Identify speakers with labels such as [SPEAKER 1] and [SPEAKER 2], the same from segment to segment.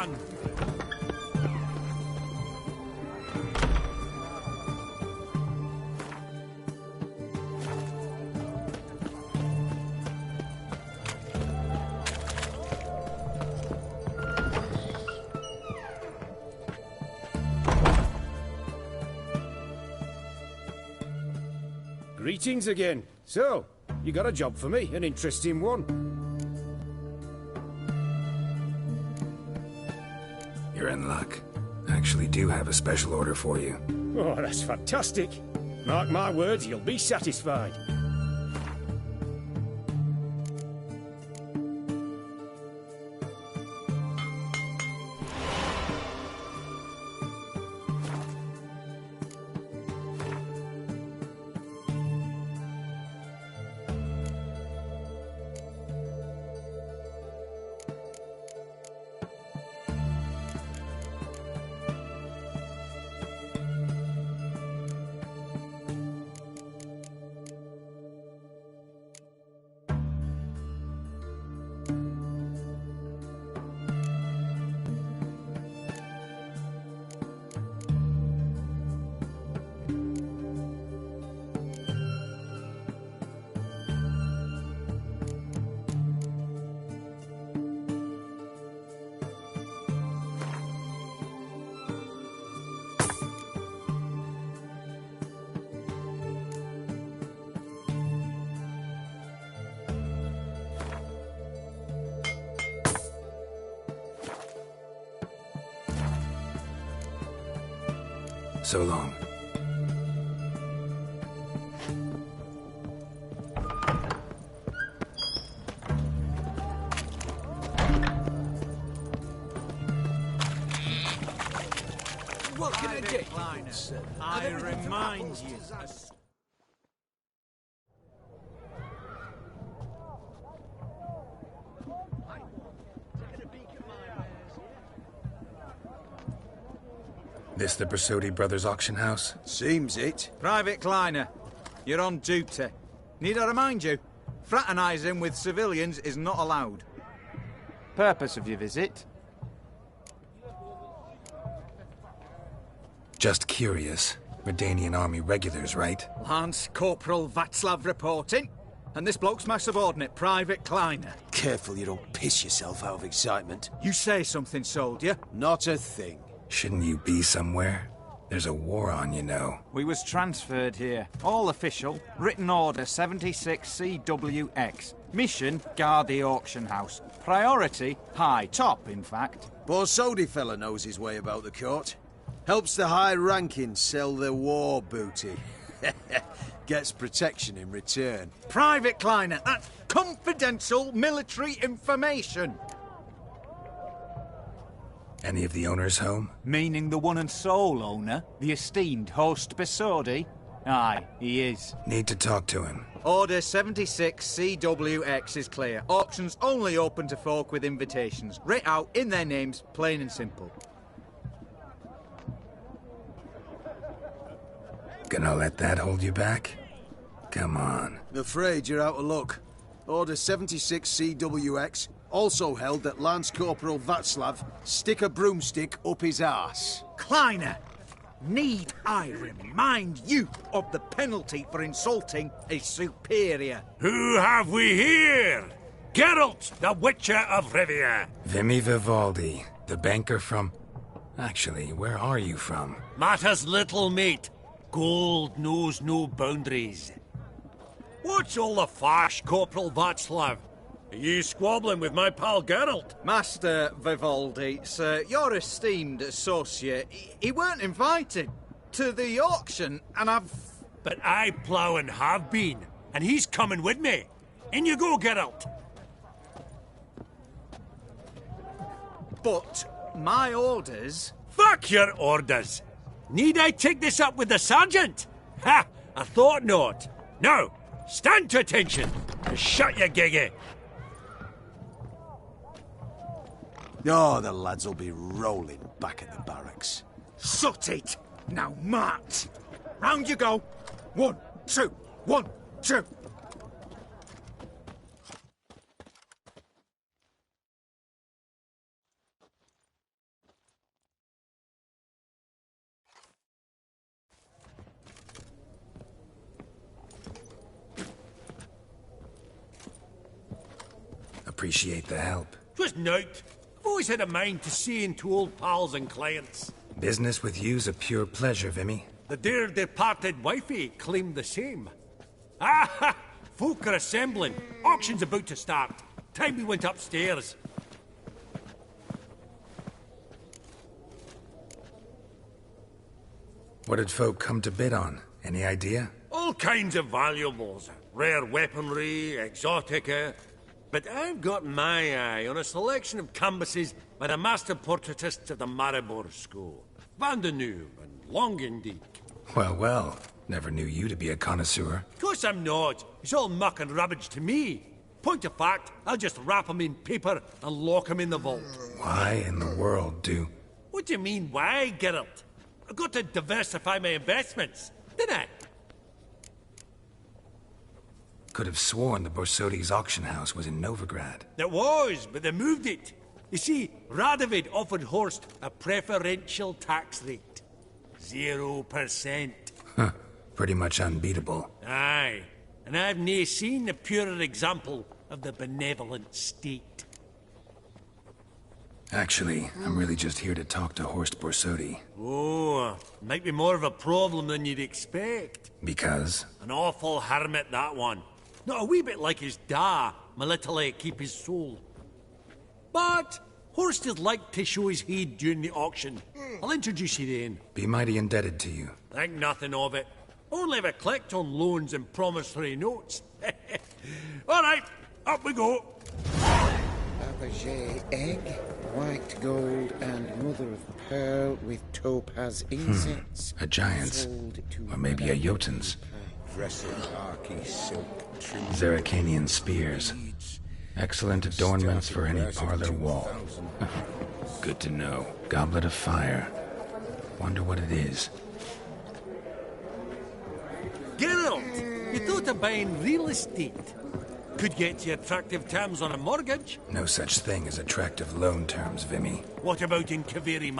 [SPEAKER 1] done.
[SPEAKER 2] Greetings again. So, you got a job for me, an interesting one.
[SPEAKER 3] You're in luck. I actually do have a special order for you.
[SPEAKER 2] Oh, that's fantastic. Mark my words, you'll be satisfied.
[SPEAKER 3] So long.
[SPEAKER 4] What can I get?
[SPEAKER 1] I remind you.
[SPEAKER 3] This the Brasodi Brothers auction house?
[SPEAKER 4] Seems it.
[SPEAKER 5] Private Kleiner, you're on duty. Need I remind you? Fraternising with civilians is not allowed. Purpose of your visit?
[SPEAKER 3] Just curious. Redanian army regulars, right?
[SPEAKER 5] Lance Corporal Václav reporting. And this bloke's my subordinate, Private Kleiner.
[SPEAKER 4] Careful you don't piss yourself out of excitement.
[SPEAKER 5] You say something, soldier?
[SPEAKER 4] Not a thing.
[SPEAKER 3] Shouldn't you be somewhere? There's a war on, you know.
[SPEAKER 5] We was transferred here. All official. Written order 76CWX. Mission, guard the auction house. Priority, high. Top, in fact.
[SPEAKER 4] Borsodi fella knows his way about the court. Helps the high-ranking sell their war booty. Gets protection in return.
[SPEAKER 5] Private Kleiner, that's confidential military information.
[SPEAKER 3] Any of the owners home?
[SPEAKER 5] Meaning the one and sole owner, the esteemed host Besodi? Aye, he is.
[SPEAKER 3] Need to talk to him.
[SPEAKER 5] Order 76CWX is clear. Auctions only open to folk with invitations. Writ out in their names, plain and simple.
[SPEAKER 3] Gonna let that hold you back? Come on.
[SPEAKER 4] Afraid you're out of luck. Order 76CWX also held that Lance Corporal Václav stick a broomstick up his arse.
[SPEAKER 5] Kleiner, need I remind you of the penalty for insulting a superior?
[SPEAKER 1] Who have we here? Geralt, the Witcher of Rivia.
[SPEAKER 3] Vimy Vivaldi, the banker from... Actually, where are you from?
[SPEAKER 1] Matters little, mate. Gold knows no boundaries. What's all the fash, Corporal Václav? Are you squabbling with my pal Geralt?
[SPEAKER 5] Master Vivaldi, sir, your esteemed associate, he weren't invited to the auction, and I've...
[SPEAKER 1] But I plough and have been, and he's coming with me. In you go, Geralt.
[SPEAKER 5] But my orders...
[SPEAKER 1] Fuck your orders. Need I take this up with the sergeant? Ha! I thought not. Now, stand to attention and shut your giggy.
[SPEAKER 4] Oh, the lads will be rolling back at the barracks.
[SPEAKER 5] Shut it! Now march! Round you go! 1, 2, 1, 2!
[SPEAKER 3] appreciate the help.
[SPEAKER 1] Twas nought. I've always had a mind to seeing to old pals and clients.
[SPEAKER 3] Business with you's a pure pleasure, Vimy.
[SPEAKER 1] The dear departed wifey claimed the same. Ah! Folk are assembling. Auction's about to start. Time we went upstairs.
[SPEAKER 3] What did folk come to bid on? Any idea?
[SPEAKER 1] All kinds of valuables. Rare weaponry, exotica. But I've got my eye on a selection of canvases by the master portraitists of the Maribor School. Van de Neuve and Longendijk.
[SPEAKER 3] Well, well. Never knew you to be a connoisseur.
[SPEAKER 1] Of course I'm not. It's all muck and rubbish to me. Point of fact, I'll just wrap 'em in paper and lock 'em in the vault.
[SPEAKER 3] Why in the world do...
[SPEAKER 1] What do you mean, why, Geralt? I've got to diversify my investments, didn't I?
[SPEAKER 3] Could have sworn the Borsodi's auction house was in Novigrad.
[SPEAKER 1] It was, but they moved it. You see, Radovid offered Horst a preferential tax rate. 0%.
[SPEAKER 3] Huh. Pretty much unbeatable.
[SPEAKER 1] Aye. And I've nae seen a purer example of the benevolent state.
[SPEAKER 3] Actually, I'm really just here to talk to Horst Borsodi.
[SPEAKER 1] Oh, might be more of a problem than you'd expect.
[SPEAKER 3] Because?
[SPEAKER 1] An awful hermit, that one. Not a wee bit like his da, my little keep his soul. But Horst is like to show his heed during the auction. I'll introduce you then.
[SPEAKER 3] Be mighty indebted to you.
[SPEAKER 1] Think nothing of it. Only if I collect on loans and promissory notes. All right, up we go.
[SPEAKER 6] Fabergé egg, white gold, and mother of pearl with topaz incense.
[SPEAKER 3] A giant's. Or maybe a Jotun's. Zerrikanian spears. Excellent adornments for any parlor wall. Good to know. Goblet of fire. Wonder what it is.
[SPEAKER 1] Geralt, you thought of buying real estate. Could get you attractive terms on a mortgage.
[SPEAKER 3] No such thing as attractive loan terms, Vimy.
[SPEAKER 1] What about in Kaveri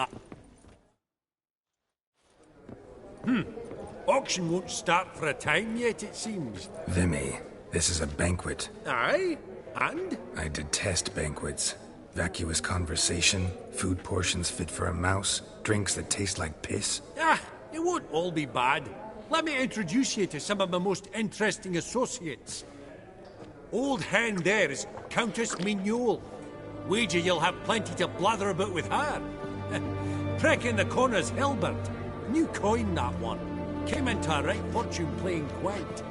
[SPEAKER 1] Auction won't start for a time yet, it seems.
[SPEAKER 3] Vimy, this is a banquet.
[SPEAKER 1] Aye? And?
[SPEAKER 3] I detest banquets. Vacuous conversation, food portions fit for a mouse, drinks that taste like piss.
[SPEAKER 1] Ah, it won't all be bad. Let me introduce you to some of my most interesting associates. Old hen there is Countess Mignole. Wager you'll have plenty to blather about with her. Prick in the corner's Hilbert. New coin, that one. Came into a right fortune playing quaint.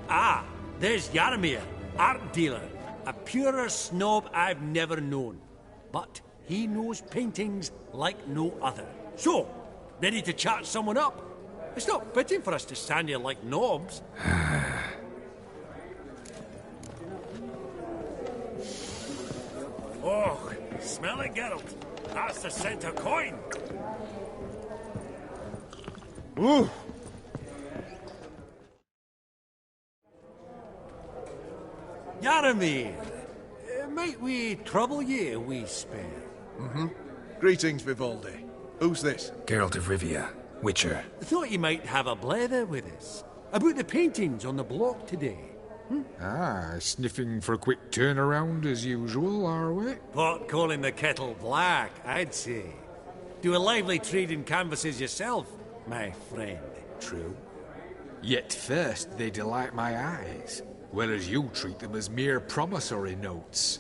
[SPEAKER 1] Ah, there's Jaromir, art dealer. A purer snob I've never known. But he knows paintings like no other. So, ready to chat someone up? It's not fitting for us to stand here like knobs. Oh, smell it, Geralt. That's the scent of coin.
[SPEAKER 2] Ooh!
[SPEAKER 1] Jaromir, might we trouble ye a wee spell?
[SPEAKER 4] Greetings, Vivaldi. Who's this?
[SPEAKER 3] Geralt of Rivia, Witcher.
[SPEAKER 1] Thought you might have a blether with us. About the paintings on the block today.
[SPEAKER 7] Ah, sniffing for a quick turnaround as usual, are we?
[SPEAKER 1] Pot calling the kettle black, I'd say. Do a lively trade in canvases yourself, my friend.
[SPEAKER 7] True. Yet first they delight my eyes, whereas you treat them as mere promissory notes.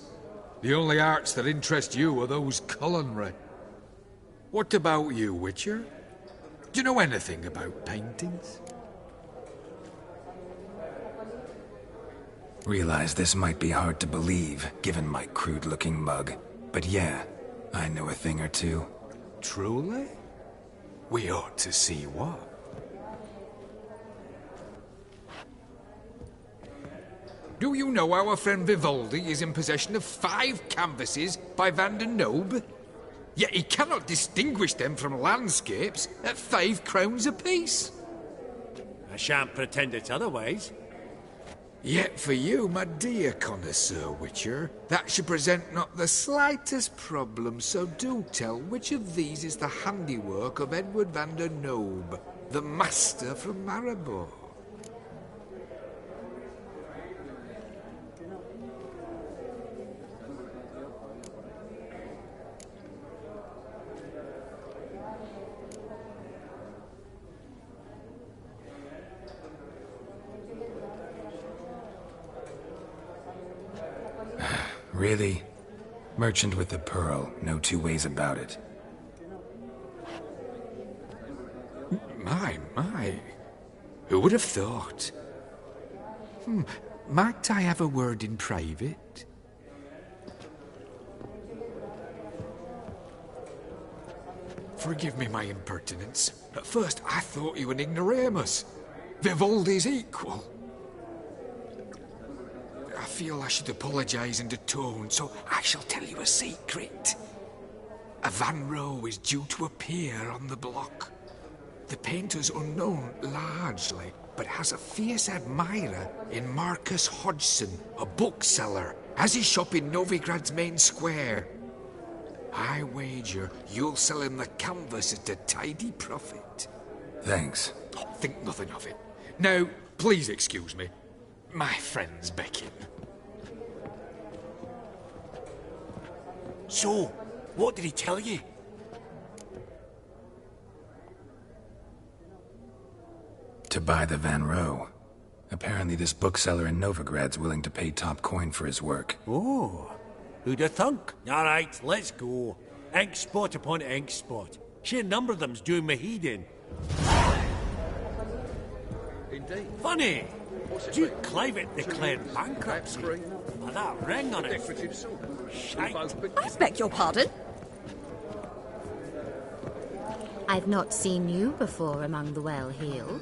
[SPEAKER 7] The only arts that interest you are those culinary. What about you, Witcher? Do you know anything about paintings?
[SPEAKER 3] Realize this might be hard to believe, given my crude-looking mug. But yeah, I know a thing or two.
[SPEAKER 7] Truly? We ought to see what. Do you know our friend Vivaldi is in possession of 5 canvases by Van der Nobe? Yet he cannot distinguish them from landscapes at 5 crowns apiece.
[SPEAKER 1] I shan't pretend it's otherwise.
[SPEAKER 7] Yet for you, my dear connoisseur Witcher, that should present not the slightest problem, so do tell which of these is the handiwork of Edward van der Nobe, the master from Maribor.
[SPEAKER 3] Really? Merchant with the pearl, no two ways about it.
[SPEAKER 7] My. Who would have thought? Might I have a word in private? Forgive me my impertinence. At first I thought you an ignoramus. Vivaldi's equal. I feel I should apologise and atone, so I shall tell you a secret. A Van Row is due to appear on the block. The painter's unknown largely, but has a fierce admirer in Marcus Hodgson, a bookseller, has his shop in Novigrad's main square. I wager you'll sell him the canvas at a tidy profit.
[SPEAKER 3] Thanks.
[SPEAKER 7] Oh, think nothing of it. Now, please excuse me. My friends beckon.
[SPEAKER 1] So, what did he tell you?
[SPEAKER 3] To buy the Van Row. Apparently this bookseller in Novigrad's willing to pay top coin for his work.
[SPEAKER 1] Oh, who'd have thunk? All right, let's go. Ink spot upon ink spot. Sheer number of them's doing me heed in.
[SPEAKER 8] Indeed.
[SPEAKER 1] Funny. Duke Clivet declared bankruptcy. With that ring on it. Shite.
[SPEAKER 9] I beg your pardon?
[SPEAKER 10] I've not seen you before among the well-heeled.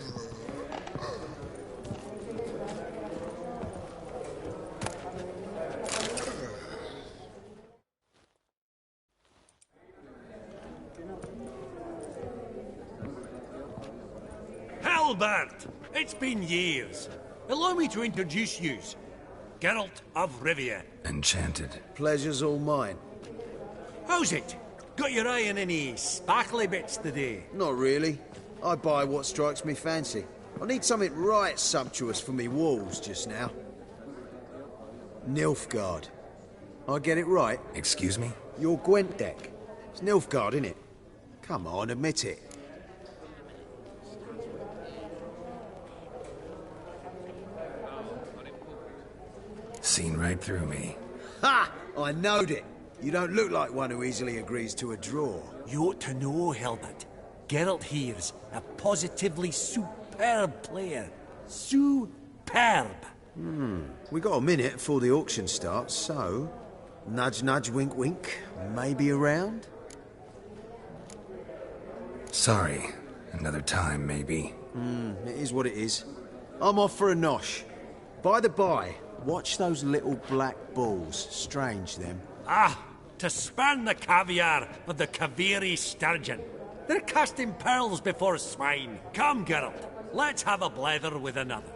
[SPEAKER 1] Halbert! It's been years. Allow me to introduce yous. Geralt of Rivia.
[SPEAKER 3] Enchanted.
[SPEAKER 4] Pleasure's all mine.
[SPEAKER 1] How's it? Got your eye on any sparkly bits today?
[SPEAKER 4] Not really. I buy what strikes me fancy. I need something right sumptuous for me walls just now. Nilfgaard. I get it right?
[SPEAKER 3] Excuse me?
[SPEAKER 4] Your Gwent deck. It's Nilfgaard, innit? Come on, admit it.
[SPEAKER 3] Seen right through me.
[SPEAKER 4] Ha! I knowed it. You don't look like one who easily agrees to a draw.
[SPEAKER 1] You ought to know, Hilbert. Geralt here's a positively superb player. Superb.
[SPEAKER 4] We got a minute before the auction starts, so... Nudge, nudge, wink, wink. Maybe around?
[SPEAKER 3] Sorry. Another time, maybe.
[SPEAKER 4] It is what it is. I'm off for a nosh. By the by, watch those little black balls. Strange, them.
[SPEAKER 1] Ah, to span the caviar of the Kaviri sturgeon. They're casting pearls before swine. Come, Geralt, let's have a blether with another.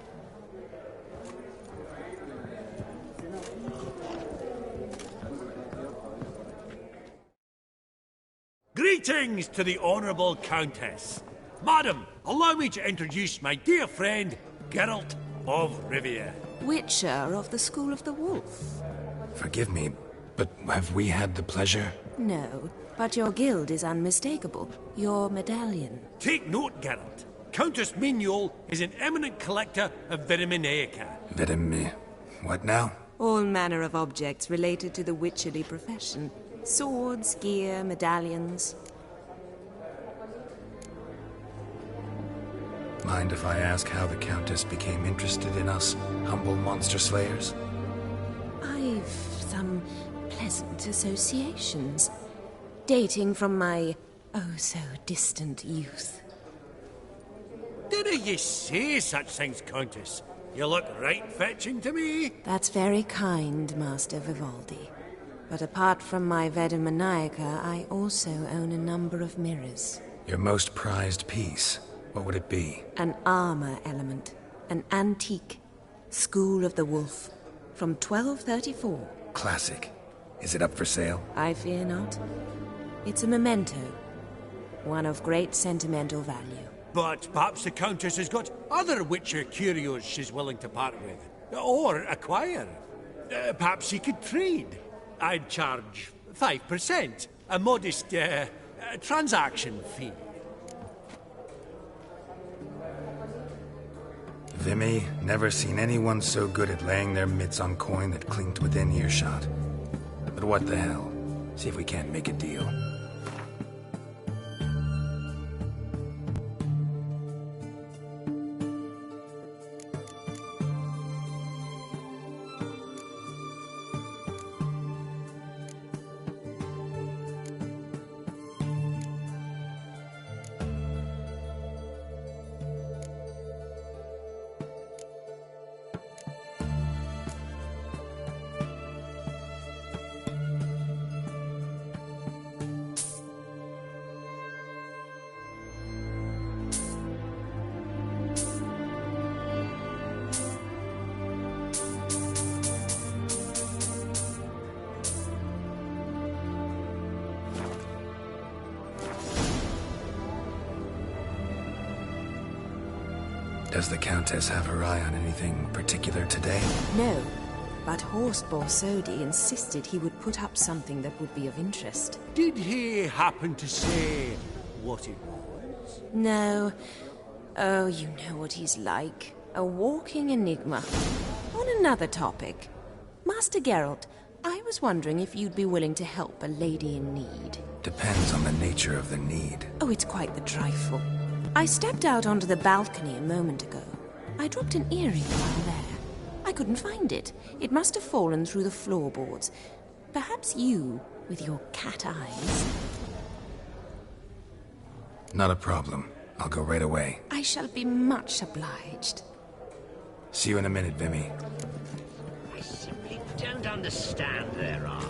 [SPEAKER 1] Greetings to the Honourable Countess. Madam, allow me to introduce my dear friend, Geralt of Rivia.
[SPEAKER 9] Witcher of the School of the Wolf.
[SPEAKER 3] Forgive me, but have we had the pleasure?
[SPEAKER 9] No, but your guild is unmistakable. Your medallion.
[SPEAKER 1] Take note, Geralt. Countess Mignol is an eminent collector of Vitaminaica.
[SPEAKER 3] What now?
[SPEAKER 9] All manner of objects related to the witcherly profession. Swords, gear, medallions.
[SPEAKER 3] Mind if I ask how the Countess became interested in us, humble monster slayers?
[SPEAKER 9] I've some pleasant associations, dating from my oh-so-distant youth.
[SPEAKER 1] Didn't you say such things, Countess? You look right fetching to me.
[SPEAKER 9] That's very kind, Master Vivaldi. But apart from my Vitaminaica, I also own a number of mirrors.
[SPEAKER 3] Your most prized piece, what would it be?
[SPEAKER 9] An armor element. An antique. School of the Wolf. From 1234.
[SPEAKER 3] Classic. Is it up for sale?
[SPEAKER 9] I fear not. It's a memento. One of great sentimental value.
[SPEAKER 1] But perhaps the Countess has got other Witcher curios she's willing to part with. Or acquire. Perhaps she could trade. I'd charge 5%. A modest, transaction fee.
[SPEAKER 3] Vimy, never seen anyone so good at laying their mitts on coin that clinked within earshot. But what the hell? See if we can't make a deal. Does the Countess have her eye on anything particular today?
[SPEAKER 9] No, but Horst Borsodi insisted he would put up something that would be of interest.
[SPEAKER 1] Did he happen to say what it was?
[SPEAKER 9] No. Oh, you know what he's like. A walking enigma. On another topic. Master Geralt, I was wondering if you'd be willing to help a lady in need.
[SPEAKER 3] Depends on the nature of the need.
[SPEAKER 9] Oh, it's quite the trifle. I stepped out onto the balcony a moment ago. I dropped an earring while there. I couldn't find it. It must have fallen through the floorboards. Perhaps you, with your cat eyes...
[SPEAKER 3] Not a problem. I'll go right away.
[SPEAKER 9] I shall be much obliged.
[SPEAKER 3] See you in a minute, Vimy.
[SPEAKER 8] I simply don't understand their art.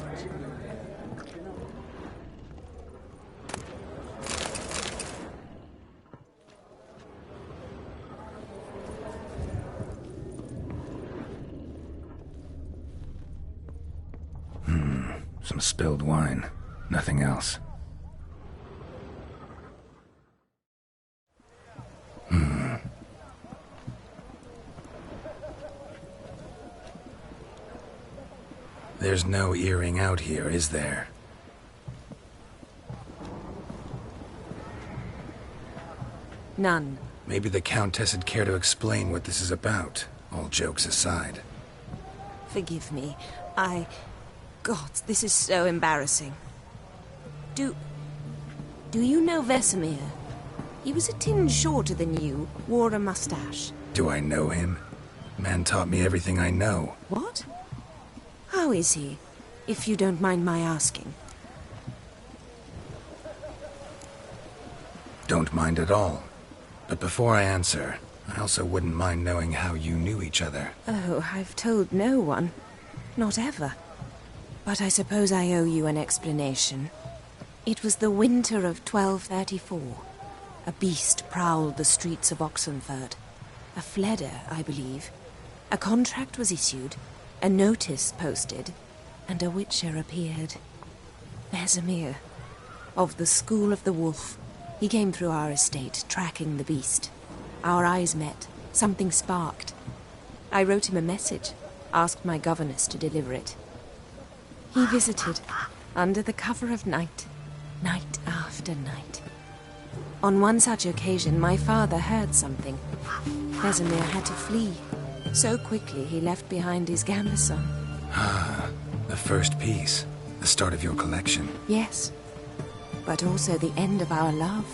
[SPEAKER 3] Some spilled wine. Nothing else. There's no earring out here, is there?
[SPEAKER 9] None.
[SPEAKER 3] Maybe the Countess would care to explain what this is about, all jokes aside.
[SPEAKER 9] Forgive me. God, this is so embarrassing. Do you know Vesemir? He was a tinge shorter than you, wore a mustache.
[SPEAKER 3] Do I know him? Man taught me everything I know.
[SPEAKER 9] What? How is he, if you don't mind my asking?
[SPEAKER 3] Don't mind at all. But before I answer, I also wouldn't mind knowing how you knew each other.
[SPEAKER 9] Oh, I've told no one. Not ever. But I suppose I owe you an explanation. It was the winter of 1234. A beast prowled the streets of Oxenford. A fledder, I believe. A contract was issued, a notice posted, and a witcher appeared. Vesemir, of the School of the Wolf. He came through our estate, tracking the beast. Our eyes met. Something sparked. I wrote him a message, asked my governess to deliver it. He visited, under the cover of night, night after night. On one such occasion, my father heard something. Vesemir had to flee. So quickly, he left behind his gambeson.
[SPEAKER 3] Ah, the first piece. The start of your collection.
[SPEAKER 9] Yes, but also the end of our love.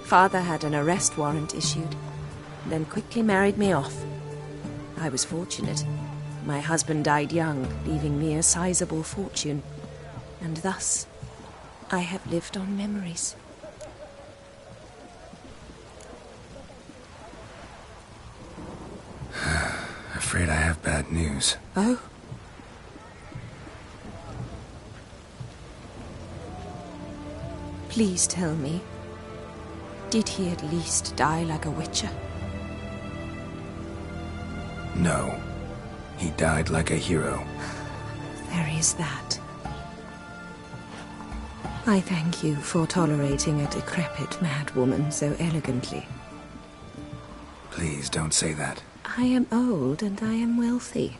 [SPEAKER 9] Father had an arrest warrant issued, then quickly married me off. I was fortunate. My husband died young, leaving me a sizable fortune. And thus, I have lived on memories.
[SPEAKER 3] Afraid I have bad news.
[SPEAKER 9] Oh? Please tell me, did he at least die like a witcher?
[SPEAKER 3] No. He died like a hero.
[SPEAKER 9] There is that. I thank you for tolerating a decrepit madwoman so elegantly.
[SPEAKER 3] Please don't say that.
[SPEAKER 9] I am old and I am wealthy.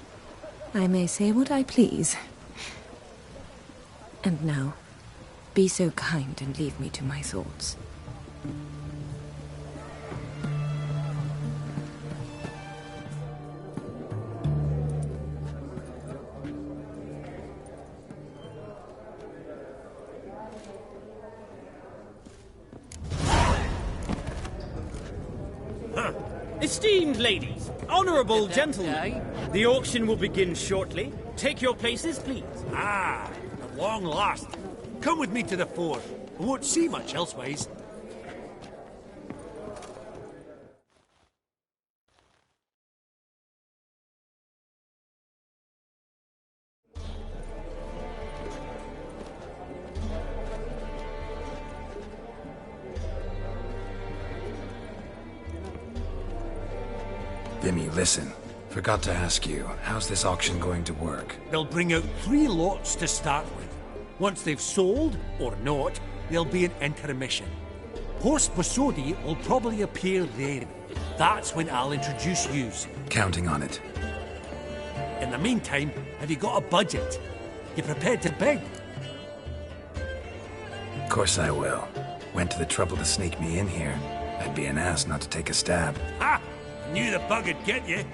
[SPEAKER 9] I may say what I please. And now, be so kind and leave me to my thoughts.
[SPEAKER 11] Esteemed ladies, honourable gentlemen, the auction will begin shortly. Take your places, please.
[SPEAKER 1] Ah, at long last. Come with me to the fore. I won't see much elsewise.
[SPEAKER 3] Vimy, listen. Forgot to ask you, how's this auction going to work?
[SPEAKER 1] They'll bring out 3 lots to start with. Once they've sold, or not, there'll be an intermission. Horst Bosodi will probably appear then. That's when I'll introduce yous.
[SPEAKER 3] Counting on it.
[SPEAKER 1] In the meantime, have you got a budget? You prepared to beg?
[SPEAKER 3] Of course I will. Went to the trouble to sneak me in here. I'd be an ass not to take a stab.
[SPEAKER 1] Ha! Knew the bug would get you.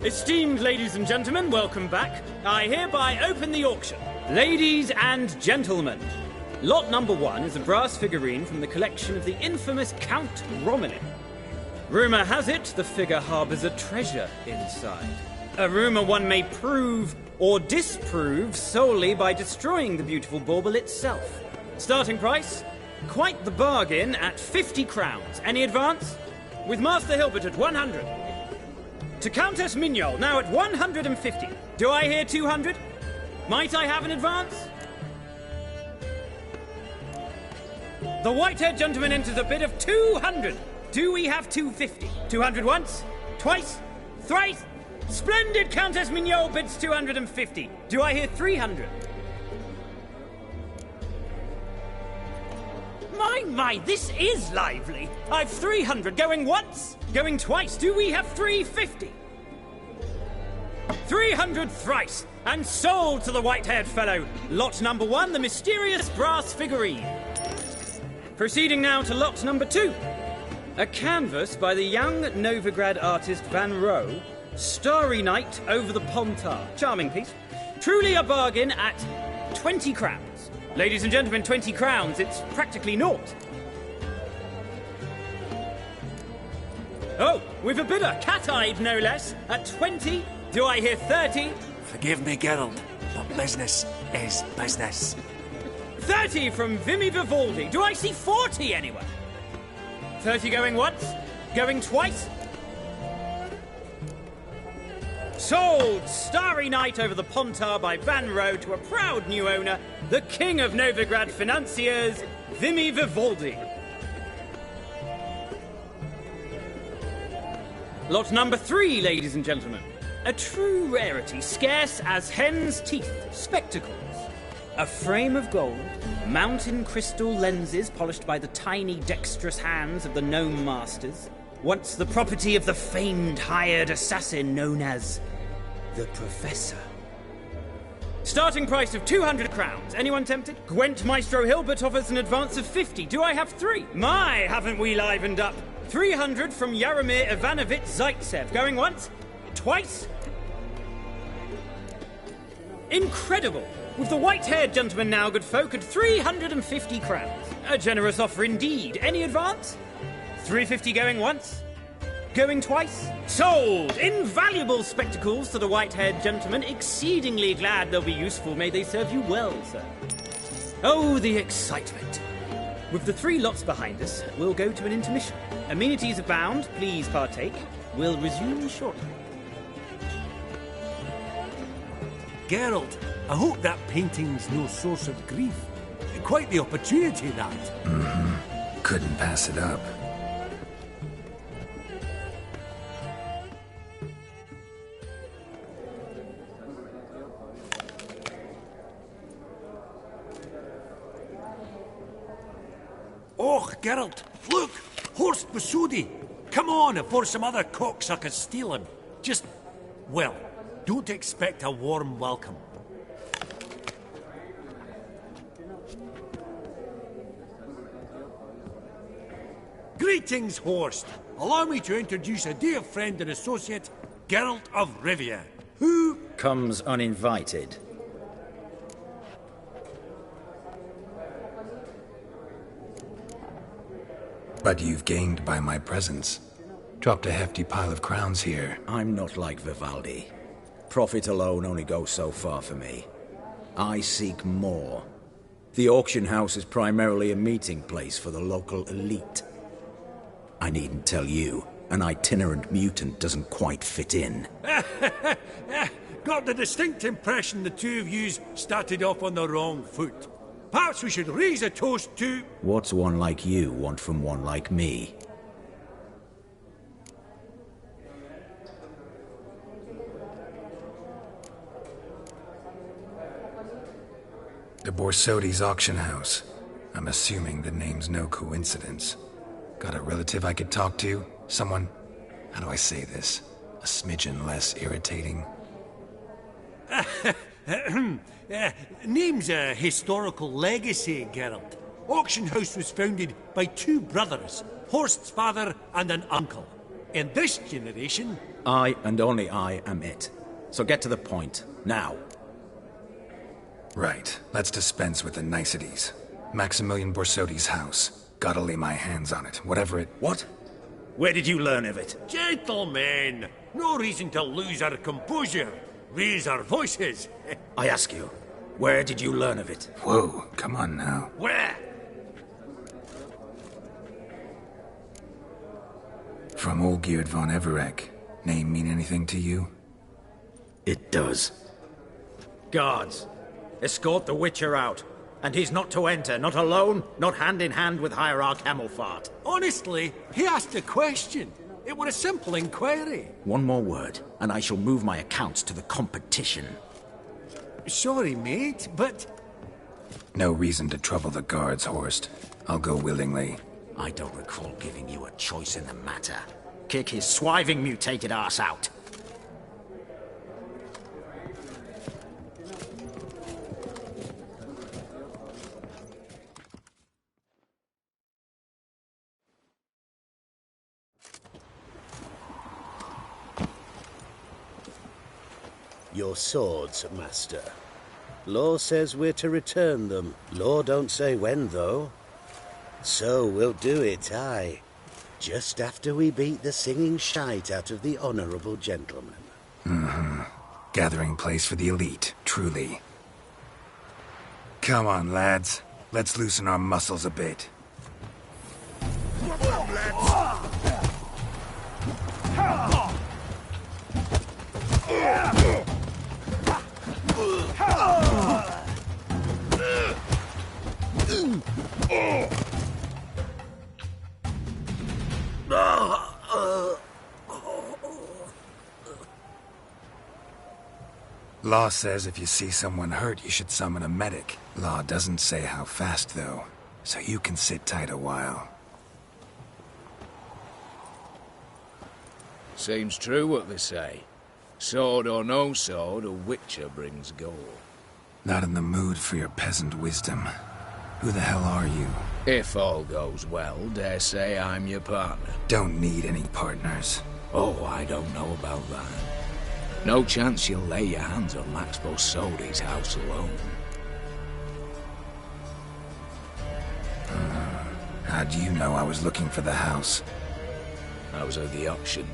[SPEAKER 11] Esteemed ladies and gentlemen, welcome back. I hereby open the auction. Ladies and gentlemen, lot number 1 is a brass figurine from the collection of the infamous Count Romilly. Rumour has it the figure harbours a treasure inside. A rumour one may prove or disprove solely by destroying the beautiful bauble itself. Starting price? Quite the bargain at 50 crowns. Any advance? With Master Hilbert at 100. To Countess Mignol, now at 150. Do I hear 200? Might I have an advance? The white-haired gentleman enters a bid of 200. Do we have 250? 200 once? Twice? Thrice? Splendid! Countess Mignol bids 250. Do I hear 300? My, this is lively. I've 300 going once, going twice. Do we have 350? 300 thrice, and sold to the white-haired fellow. Lot number 1, the mysterious brass figurine. Proceeding now to lot number 2. A canvas by the young Novigrad artist Van Rohe, Starry Night over the Pontar. Charming piece. Truly a bargain at 20 crowns. Ladies and gentlemen, 20 crowns, it's practically naught. Oh, we've a bidder, cat-eyed no less, at 20. Do I hear 30?
[SPEAKER 1] Forgive me, Geralt, but business is business.
[SPEAKER 11] 30 from Vimy Vivaldi. Do I see 40 anywhere? 30 going once? Going twice? Sold! Starry Night over the Pontar by Van Rohe to a proud new owner, the king of Novigrad financiers, Vimy Vivaldi. Lot number 3, ladies and gentlemen. A true rarity, scarce as hen's teeth, spectacles. A frame of gold, mountain crystal lenses polished by the tiny dexterous hands of the gnome masters, once the property of the famed hired assassin known as the Professor. Starting price of 200 crowns. Anyone tempted? Gwent Maestro Hilbert offers an advance of 50. Do I have 3? My, haven't we livened up? 300 from Yaromir Ivanovich Zaitsev. Going once? Twice? Incredible! With the white-haired gentleman now, good folk, at 350 crowns. A generous offer indeed. Any advance? 350 going once? Going twice? Sold! Invaluable spectacles to the white-haired gentleman. Exceedingly glad they'll be useful. May they serve you well, sir. Oh, the excitement. With the 3 lots behind us, we'll go to an intermission. Amenities abound. Please partake. We'll resume shortly.
[SPEAKER 1] Geralt, I hope that painting's no source of grief. Quite the opportunity, that.
[SPEAKER 3] Mm-hmm. Couldn't pass it up.
[SPEAKER 1] Oh, Geralt, look! Horst Bosodi! Come on, before some other cocksuckers steal him. Just, well, don't expect a warm welcome. Greetings, Horst. Allow me to introduce a dear friend and associate, Geralt of Rivia, who
[SPEAKER 12] comes uninvited.
[SPEAKER 3] But you've gained by my presence. Dropped a hefty pile of crowns here.
[SPEAKER 12] I'm not like Vivaldi. Profit alone only goes so far for me. I seek more. The auction house is primarily a meeting place for the local elite. I needn't tell you, an itinerant mutant doesn't quite fit in.
[SPEAKER 1] Got the distinct impression the two of yous started off on the wrong foot. Perhaps we should raise a toast to...
[SPEAKER 12] What's one like you want from one like me?
[SPEAKER 3] The Borsodi's auction house. I'm assuming the name's no coincidence. Got a relative I could talk to? Someone, how do I say this? A smidgen less irritating?
[SPEAKER 1] Name's a historical legacy, Geralt. Auction house was founded by two brothers, Horst's father and an uncle. In this generation...
[SPEAKER 12] I and only I am it. So get to the point, now.
[SPEAKER 3] Right. Let's dispense with the niceties. Maximilian Borsodi's house. Gotta lay my hands on it, whatever it...
[SPEAKER 12] What? Where did you learn of it?
[SPEAKER 1] Gentlemen, no reason to lose our composure. Raise our voices.
[SPEAKER 12] I ask you, where did you learn of it?
[SPEAKER 3] Whoa, come on now.
[SPEAKER 1] Where?
[SPEAKER 3] From Olgierd von Everec. Name mean anything to you?
[SPEAKER 12] It does. Guards, escort the Witcher out. And he's not to enter, not alone, not hand in hand with Hierarch Hamelfart.
[SPEAKER 1] Honestly, he asked a question. It were a simple inquiry.
[SPEAKER 12] One more word, and I shall move my accounts to the competition.
[SPEAKER 1] Sorry, mate, but...
[SPEAKER 3] No reason to trouble the guards, Horst. I'll go willingly.
[SPEAKER 12] I don't recall giving you a choice in the matter. Kick his swiving mutated ass out.
[SPEAKER 13] Your swords, Master. Law says we're to return them. Law don't say when, though. So we'll do it, aye. Just after we beat the singing shite out of the honourable gentleman.
[SPEAKER 3] Mm-hmm. Gathering place for the elite, truly. Come on, lads. Let's loosen our muscles a bit. Law says if you see someone hurt, you should summon a medic. Law doesn't say how fast, though, so you can sit tight a while.
[SPEAKER 14] Seems true what they say. Sword or no sword, a witcher brings gold.
[SPEAKER 3] Not in the mood for your peasant wisdom. Who the hell are you?
[SPEAKER 14] If all goes well, dare say I'm your partner.
[SPEAKER 3] Don't need any partners.
[SPEAKER 14] Oh, I don't know about that. No chance you'll lay your hands on Max Borsodi's house alone.
[SPEAKER 3] How do you know I was looking for the house?
[SPEAKER 14] I was at the auction.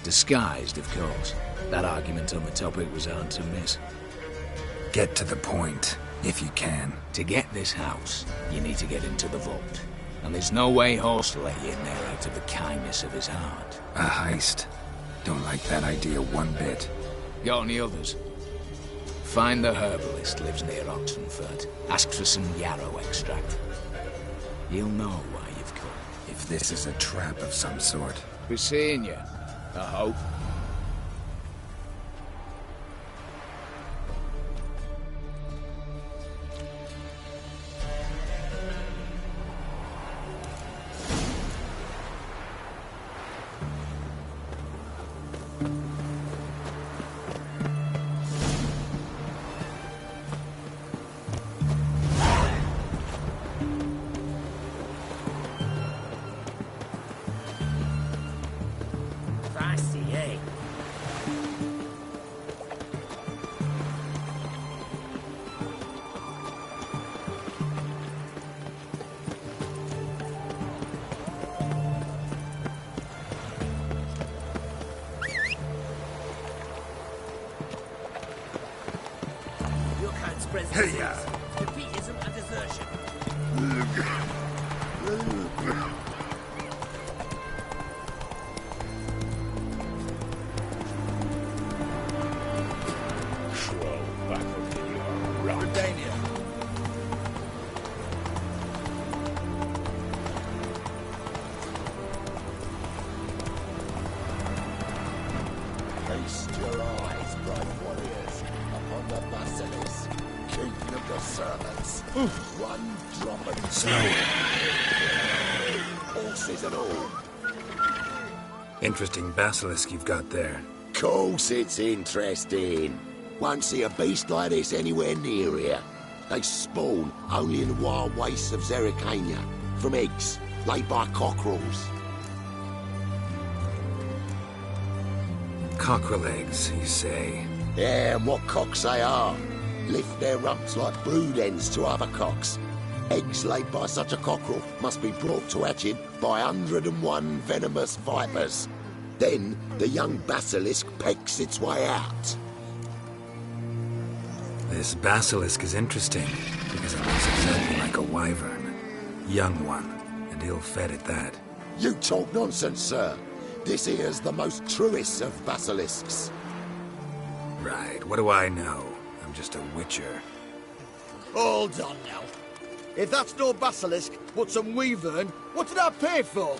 [SPEAKER 14] Disguised, of course. That argument on the topic was hard to miss.
[SPEAKER 3] Get to the point, if you can.
[SPEAKER 14] To get this house, you need to get into the vault. And there's no way Horst will let you in there out of the kindness of his heart.
[SPEAKER 3] A heist. Don't like that idea one bit.
[SPEAKER 14] Got any others? Find the herbalist, lives near Oxenfurt. Ask for some yarrow extract. You'll know why you've come.
[SPEAKER 3] If this is a trap of some sort.
[SPEAKER 14] Be seeing you, I hope.
[SPEAKER 15] Hey-ya!
[SPEAKER 8] Defeat isn't a desertion.
[SPEAKER 15] Feast your eyes, brave warriors, upon the basilisk, king of the servants. One drop of
[SPEAKER 3] Snow.
[SPEAKER 15] Horses and all.
[SPEAKER 3] Interesting basilisk you've got there.
[SPEAKER 15] Course it's interesting. Won't see a beast like this anywhere near here. They spawn only in the wild wastes of Zerrikania, from eggs laid by cockerels.
[SPEAKER 3] Cockerel eggs, you say?
[SPEAKER 15] Yeah, and what cocks they are. Lift their rumps like brood hens to other cocks. Eggs laid by such a cockerel must be brought to hatching by 101 venomous vipers. Then the young basilisk pecks its way out.
[SPEAKER 3] This basilisk is interesting, because it looks exactly like a wyvern. Young one, and ill-fed at that.
[SPEAKER 15] You talk nonsense, sir. This here's the most truest of basilisks.
[SPEAKER 3] Right, what do I know? I'm just a witcher.
[SPEAKER 16] Hold on now. If that's no basilisk, but some wyvern, what did I pay for?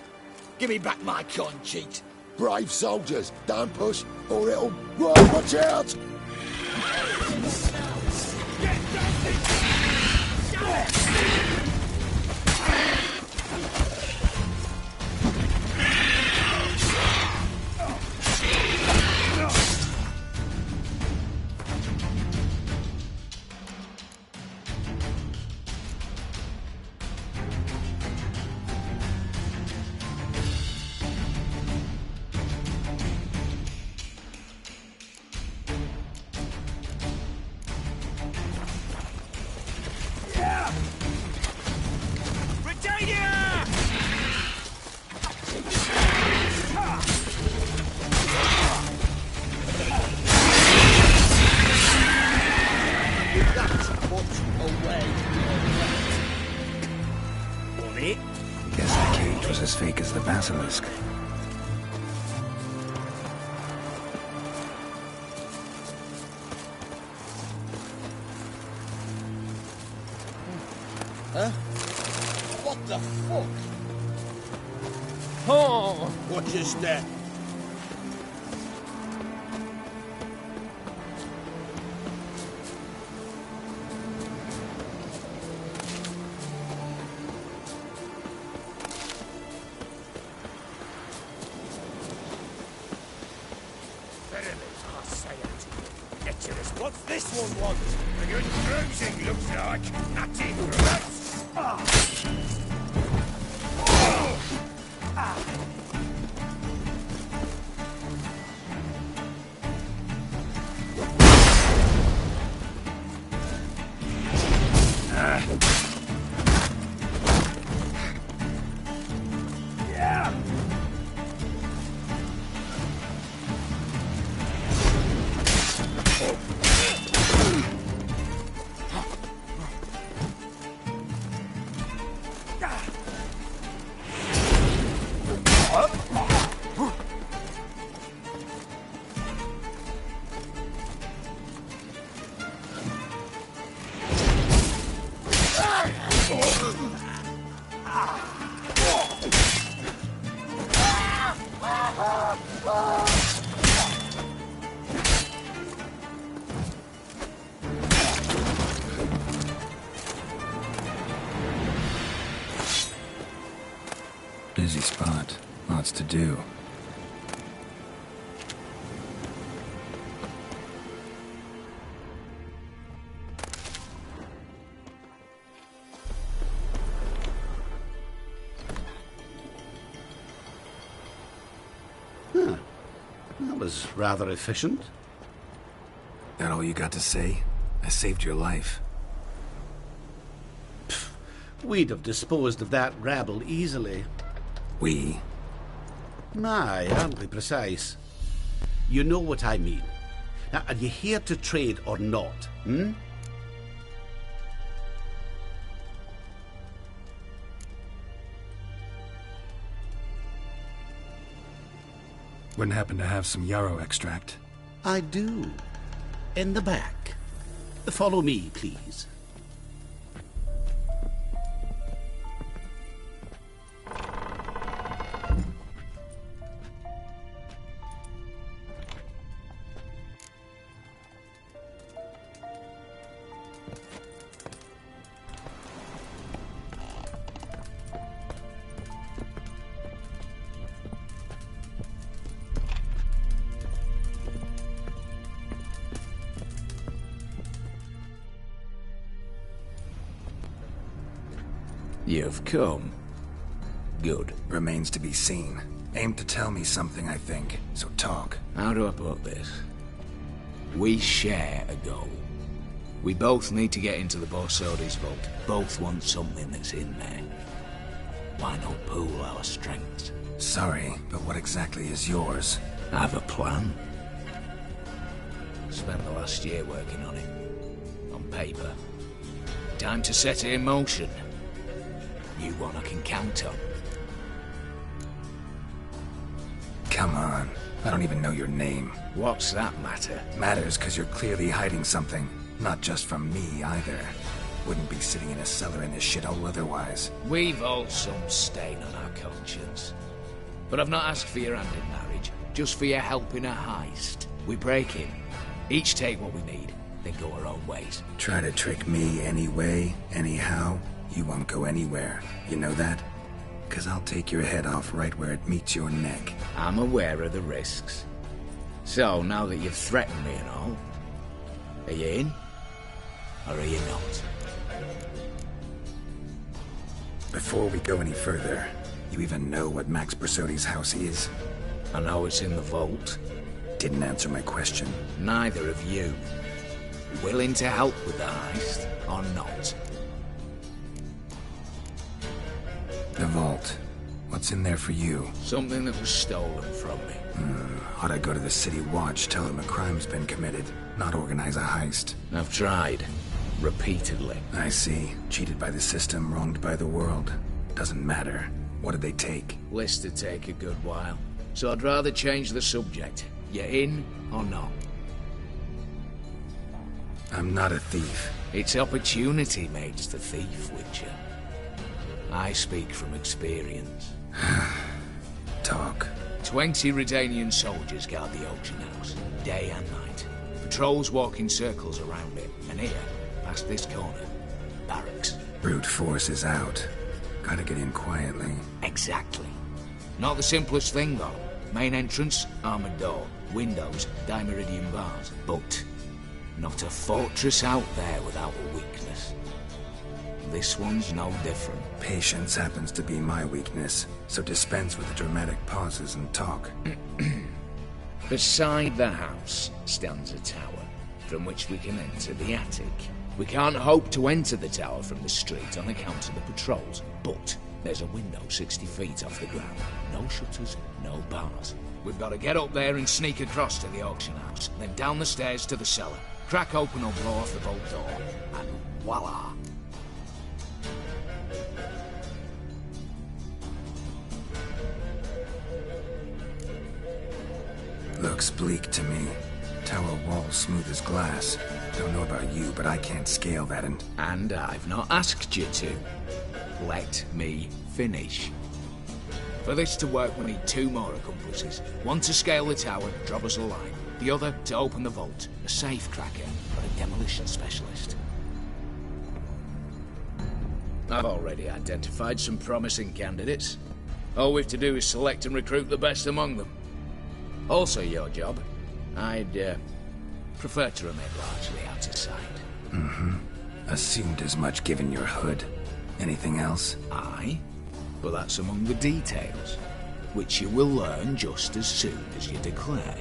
[SPEAKER 16] Give me back my coin, cheat.
[SPEAKER 15] Brave soldiers, don't push, or it'll... Whoa, watch out!
[SPEAKER 3] Guess the cage was as fake as the basilisk.
[SPEAKER 16] Huh? What the fuck?
[SPEAKER 2] Oh!
[SPEAKER 16] What just that?
[SPEAKER 2] What's this one want? A good bruising, looks like. Not even rats.
[SPEAKER 3] Busy spot. Lots to do.
[SPEAKER 13] Huh. That was rather efficient.
[SPEAKER 3] That all you got to say? I saved your life.
[SPEAKER 13] We'd have disposed of that rabble easily.
[SPEAKER 3] We?
[SPEAKER 13] Aye, aren't we precise? You know what I mean. Now, are you here to trade or not, hmm?
[SPEAKER 3] Wouldn't happen to have some yarrow extract?
[SPEAKER 17] I do. In the back. Follow me, please.
[SPEAKER 14] You've come. Good.
[SPEAKER 3] Remains to be seen. Aim to tell me something, I think. So talk.
[SPEAKER 14] How do I put this? We share a goal. We both need to get into the Borsodi's vault. Both want something that's in there. Why not pool our strengths?
[SPEAKER 3] Sorry, but what exactly is yours?
[SPEAKER 14] I have a plan. Spent the last year working on it. On paper. Time to set it in motion. You one I can count on.
[SPEAKER 3] Come on. I don't even know your name.
[SPEAKER 14] What's that matter?
[SPEAKER 3] Matters because you're clearly hiding something. Not just from me, either. Wouldn't be sitting in a cellar in this shithole otherwise.
[SPEAKER 14] We've all some stain on our conscience. But I've not asked for your hand in marriage, just for your help in a heist. We break in, each take what we need, then go our own ways.
[SPEAKER 3] Try to trick me anyway, anyhow, you won't go anywhere. You know that? 'Cause I'll take your head off right where it meets your neck.
[SPEAKER 14] I'm aware of the risks. So, now that you've threatened me and all, are you in? Or are you not?
[SPEAKER 3] Before we go any further, you even know what Max Borsodi's house is?
[SPEAKER 14] I know it's in the vault.
[SPEAKER 3] Didn't answer my question.
[SPEAKER 14] Neither of you. Willing to help with the heist, or not?
[SPEAKER 3] The vault. What's in there for you?
[SPEAKER 14] Something that was stolen from me.
[SPEAKER 3] Ought I go to the city watch, tell them a crime's been committed, not organize a heist?
[SPEAKER 14] I've tried. Repeatedly.
[SPEAKER 3] I see. Cheated by the system, wronged by the world. Doesn't matter. What did they take?
[SPEAKER 14] List to take a good while. So I'd rather change the subject. You in or not?
[SPEAKER 3] I'm not a thief.
[SPEAKER 14] It's opportunity makes the thief, Witcher. I speak from experience.
[SPEAKER 3] Talk.
[SPEAKER 14] 20 Redanian soldiers guard the auction house, day and night. Patrols walk in circles around it, and here, past this corner, barracks.
[SPEAKER 3] Brute force is out. Gotta get in quietly.
[SPEAKER 14] Exactly. Not the simplest thing, though. Main entrance, armored door. Windows, dimeridian bars. But not a fortress out there without a weakness. This one's no different.
[SPEAKER 3] Patience happens to be my weakness, so dispense with the dramatic pauses and talk.
[SPEAKER 14] Beside the house stands a tower, from which we can enter the attic. We can't hope to enter the tower from the street on account of the patrols, but there's a window 60 feet off the ground. No shutters, no bars. We've got to get up there and sneak across to the auction house, then down the stairs to the cellar, crack open or blow off the vault door, and voila!
[SPEAKER 3] Looks bleak to me. Tower wall smooth as glass. Don't know about you, but I can't scale that and...
[SPEAKER 14] And I've not asked you to. Let me finish. For this to work, we need 2 more accomplices. One to scale the tower, drop us a line. The other to open the vault. A safe cracker, or a demolition specialist. I've already identified some promising candidates. All we've to do is select and recruit the best among them. Also your job. I'd prefer to remain largely out of sight.
[SPEAKER 3] Assumed as much given your hood. Anything else?
[SPEAKER 14] Aye, but that's among the details, which you will learn just as soon as you declare.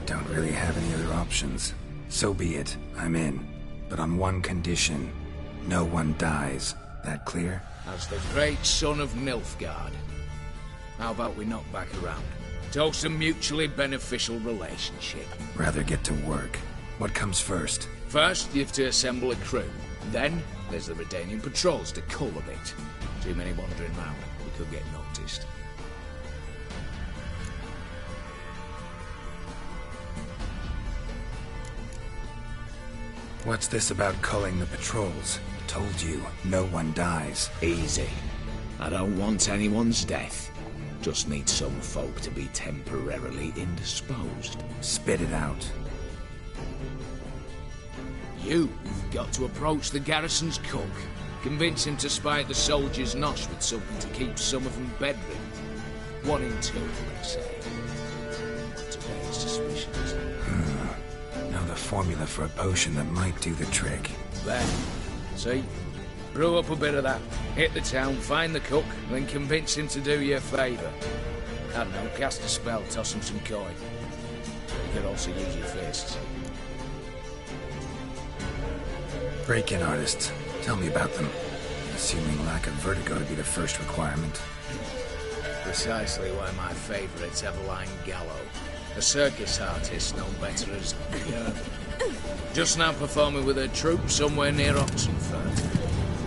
[SPEAKER 3] Don't really have any other options. So be it. I'm in. But on one condition. No one dies. That clear?
[SPEAKER 14] As the great son of Nilfgaard. How about we knock back around? Toast a mutually beneficial relationship.
[SPEAKER 3] Rather get to work. What comes first?
[SPEAKER 14] First, you have to assemble a crew. Then, there's the Redanian patrols to cull a bit. Too many wandering round. We could get noticed.
[SPEAKER 3] What's this about culling the patrols? Told you, no one dies.
[SPEAKER 14] Easy. I don't want anyone's death. Just need some folk to be temporarily indisposed.
[SPEAKER 3] Spit it out.
[SPEAKER 14] You've got to approach the garrison's cook. Convince him to spite the soldiers' nosh with something to keep some of them bedridden. 1 in 2, let's say. Not to raise suspicions.
[SPEAKER 3] Know the formula for a potion that might do the trick.
[SPEAKER 14] There. See? Brew up a bit of that. Hit the town, find the cook, then convince him to do you a favour. I don't know, cast a spell, toss him some coin. You could also use your fists.
[SPEAKER 3] Break-in artists. Tell me about them. Assuming lack of vertigo to be the first requirement.
[SPEAKER 14] Precisely why my favourite's Eveline Gallo. A circus artist known better as just now performing with her troupe somewhere near Oxenford.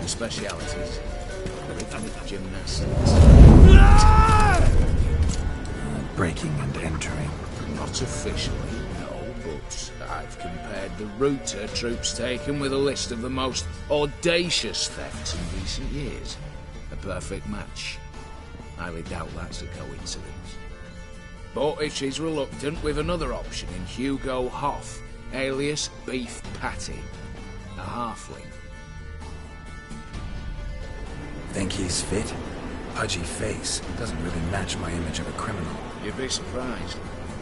[SPEAKER 14] Her specialities: rhythmic gymnastics.
[SPEAKER 3] Breaking and entering.
[SPEAKER 14] Not officially, no, but I've compared the route her troupe's taken with a list of the most audacious thefts in recent years. A perfect match. Highly doubt that's a coincidence. But if she's reluctant, we've another option in Hugo Hoff, alias Beef Patty. A halfling.
[SPEAKER 3] Think he's fit? Pudgy face. Doesn't really match my image of a criminal.
[SPEAKER 14] You'd be surprised.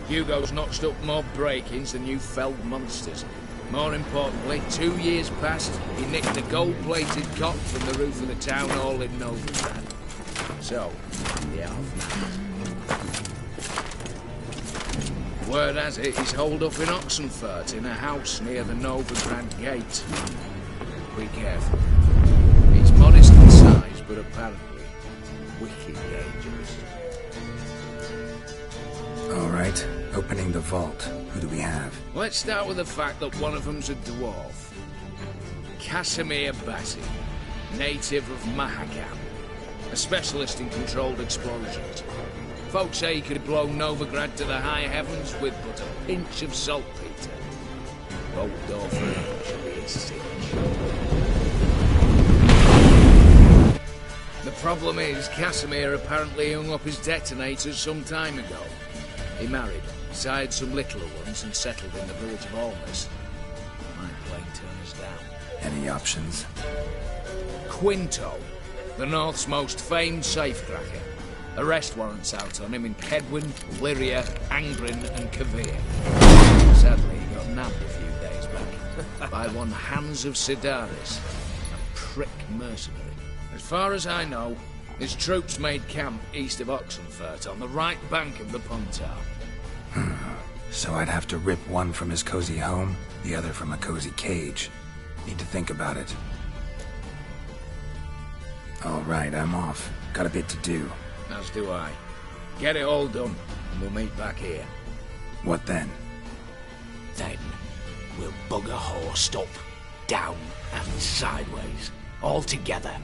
[SPEAKER 14] Hugo's notched up more break-ins than you felled monsters. More importantly, 2 years past, he nicked a gold-plated cot from the roof of the town hall in Novigrad. So, the half-man. Word has it, he's holed up in Oxenfurt in a house near the Novigrad gate. Be careful. He's modest in size, but apparently wicked dangerous.
[SPEAKER 3] Alright, opening the vault. Who do we have?
[SPEAKER 14] Let's start with the fact that one of them's a dwarf. Casimir Bassi, native of Mahakam. A specialist in controlled explosions. Folks say he could blow Novigrad to the high heavens with but a pinch of saltpeter. Bolt door for him should be a cinch. The problem is, Casimir apparently hung up his detonators some time ago. He married, sired some littler ones, and settled in the village of Almas. Might plain turn us down.
[SPEAKER 3] Any options?
[SPEAKER 14] Quinto, the North's most famed safecracker. Arrest warrants out on him in Kedwin, Lyria, Angrin, and Kavir. Sadly, he got nabbed a few days back by one Hans of Sidaris, a prick mercenary. As far as I know, his troops made camp east of Oxenfurt on the right bank of the Pontar.
[SPEAKER 3] So I'd have to rip one from his cozy home, the other from a cozy cage. Need to think about it. Alright, I'm off. Got a bit to do.
[SPEAKER 14] As do I. Get it all done, and we'll meet back here.
[SPEAKER 3] What then?
[SPEAKER 14] Then, we'll bugger horsed up, down, and sideways. All together.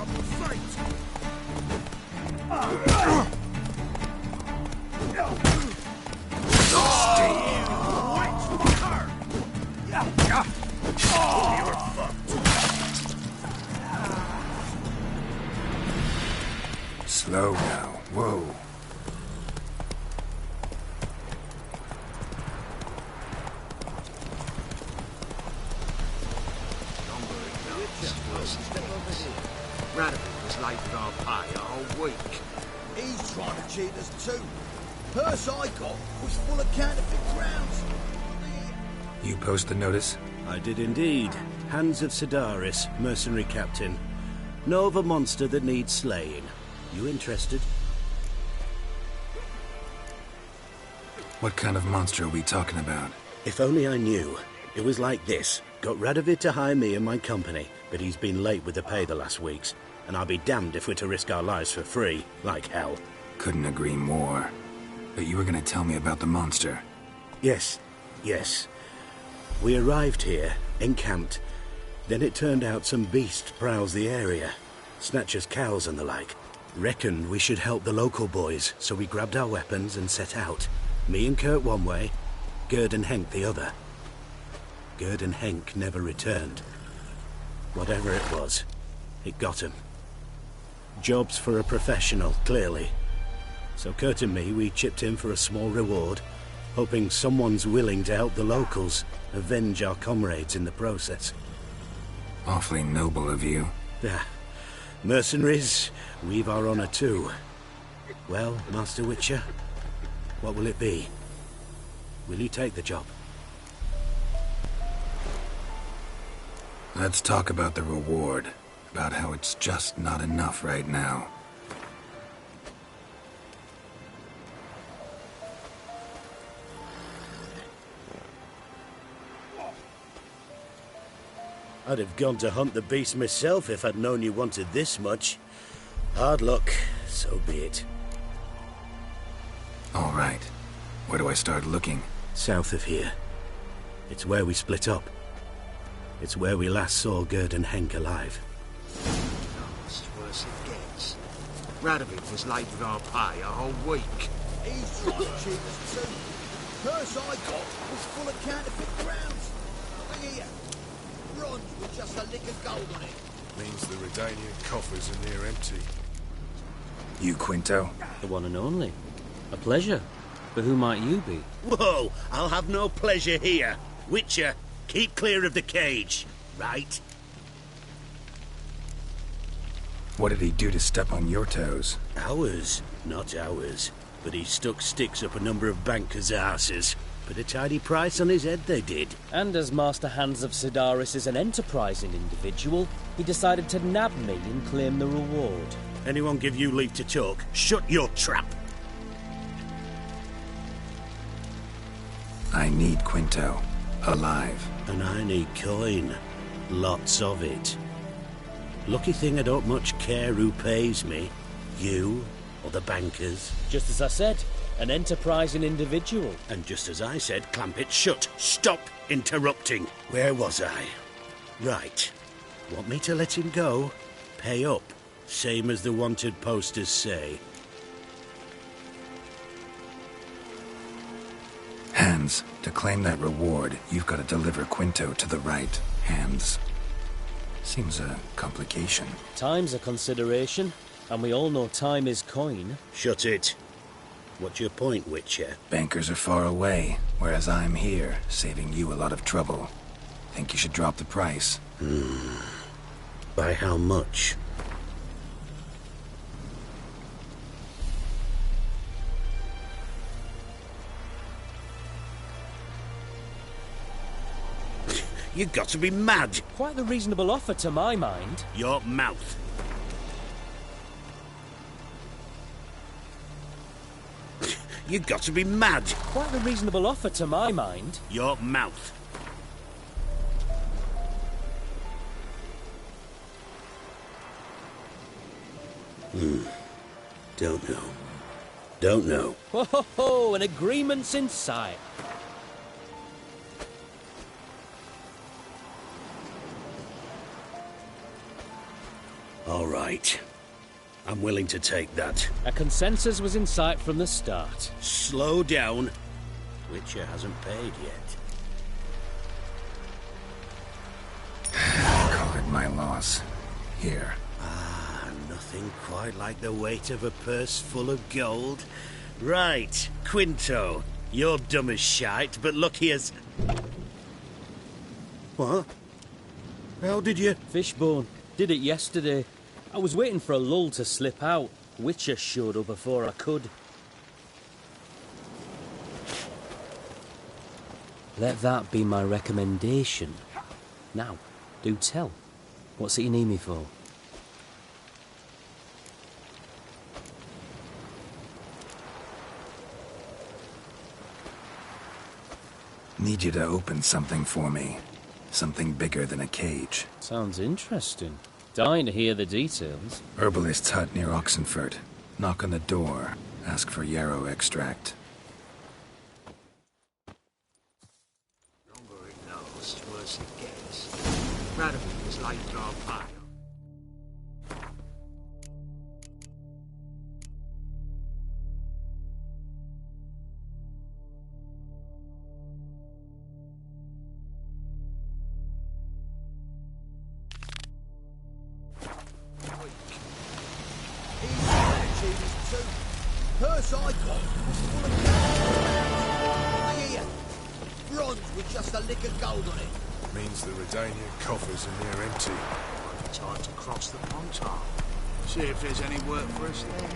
[SPEAKER 2] horrible fate! You're fucked.
[SPEAKER 3] Slow now. Whoa.
[SPEAKER 16] Radical was late with our pay a whole week. He's trying to cheat us too. Purse I got was full of counterfeit crowns.
[SPEAKER 3] You post the notice?
[SPEAKER 13] I did indeed. Hands of Sidaris, mercenary captain. Know of a monster that needs slaying. You interested?
[SPEAKER 3] What kind of monster are we talking about?
[SPEAKER 13] If only I knew. It was like this. Got Radovid to hire me and my company, but he's been late with the pay the last weeks. And I'll be damned if we're to risk our lives for free, like hell.
[SPEAKER 3] Couldn't agree more. But you were gonna tell me about the monster.
[SPEAKER 13] Yes, yes. We arrived here, encamped. Then it turned out some beast prowls the area. Snatchers cows and the like. Reckoned we should help the local boys, so we grabbed our weapons and set out. Me and Kurt one way, Gerd and Henk the other. Gerd and Henk never returned. Whatever it was, it got him. Jobs for a professional, clearly. So Kurt and me, we chipped in for a small reward, hoping someone's willing to help the locals, avenge our comrades in the process.
[SPEAKER 3] Awfully noble of you.
[SPEAKER 13] Yeah. Mercenaries, we've our honor too. Well, Master Witcher, what will it be? Will you take the job?
[SPEAKER 3] Let's talk about the reward. About how it's just not enough right now.
[SPEAKER 13] I'd have gone to hunt the beast myself if I'd known you wanted this much. Hard luck, so be it.
[SPEAKER 3] All right. Where do I start looking?
[SPEAKER 13] South of here. It's where we split up. It's where we last saw Gerd and Henk alive.
[SPEAKER 16] It's worse it gets. Radovid was late with our pay a whole week. He's trying to cheat us too. Purse I got was full of counterfeit crowns. Look here. Bronze with just a lick of gold on it.
[SPEAKER 2] Means the Redanian coffers are near empty.
[SPEAKER 3] You, Quinto?
[SPEAKER 18] The one and only. A pleasure. But who might you be?
[SPEAKER 13] Whoa! I'll have no pleasure here. Witcher, keep clear of the cage, right?
[SPEAKER 3] What did he do to step on your toes?
[SPEAKER 13] Ours, not ours. But he stuck sticks up a number of bankers' arses. Put a tidy price on his head, they did.
[SPEAKER 18] And as Master Hands of Sidaris is an enterprising individual, he decided to nab me and claim the reward.
[SPEAKER 13] Anyone give you leave to talk? Shut your trap!
[SPEAKER 3] I need Quinto. Alive.
[SPEAKER 13] And I need coin. Lots of it. Lucky thing I don't much care who pays me. You or the bankers.
[SPEAKER 18] Just as I said, an enterprising individual.
[SPEAKER 13] And just as I said, clamp it shut. Stop interrupting. Where was I? Right. Want me to let him go? Pay up. Same as the wanted posters say.
[SPEAKER 3] Hands. To claim that reward, you've got to deliver Quinto to the right hands. Seems a complication.
[SPEAKER 18] Time's a consideration, and we all know time is coin.
[SPEAKER 13] Shut it. What's your point, Witcher?
[SPEAKER 3] Bankers are far away, whereas I'm here, saving you a lot of trouble. Think you should drop the price?
[SPEAKER 13] By how much? You got to be mad!
[SPEAKER 18] Quite the reasonable offer to my mind.
[SPEAKER 13] Your mouth. You got to be mad!
[SPEAKER 18] Quite the reasonable offer to my mind.
[SPEAKER 13] Your mouth. Don't know. Don't know.
[SPEAKER 18] Ho ho ho! An agreement's in sight.
[SPEAKER 17] All right. I'm willing to take that.
[SPEAKER 18] A consensus was in sight from the start.
[SPEAKER 17] Slow down. Witcher hasn't paid yet.
[SPEAKER 3] Covered my loss. Here.
[SPEAKER 17] Nothing quite like the weight of a purse full of gold. Right, Quinto. You're dumb as shite, but lucky as... What? How did you...
[SPEAKER 18] Fishbone. Did it yesterday. I was waiting for a lull to slip out. Witcher showed up before I could. Let that be my recommendation. Now, do tell. What's it you need me for?
[SPEAKER 3] Need you to open something for me. Something bigger than a cage.
[SPEAKER 18] Sounds interesting. Dying to hear the details.
[SPEAKER 3] Herbalist's hut near Oxenford. Knock on the door. Ask for yarrow extract.
[SPEAKER 16] Longer it lasts, worse it gets. Radovid was late for our pile. Purse I got was full of gold. Here, bronze with just a lick of gold on it.
[SPEAKER 2] Means the Redanian coffers are near empty.
[SPEAKER 16] Might be time to cross the Pontar. See if there's any work for us there.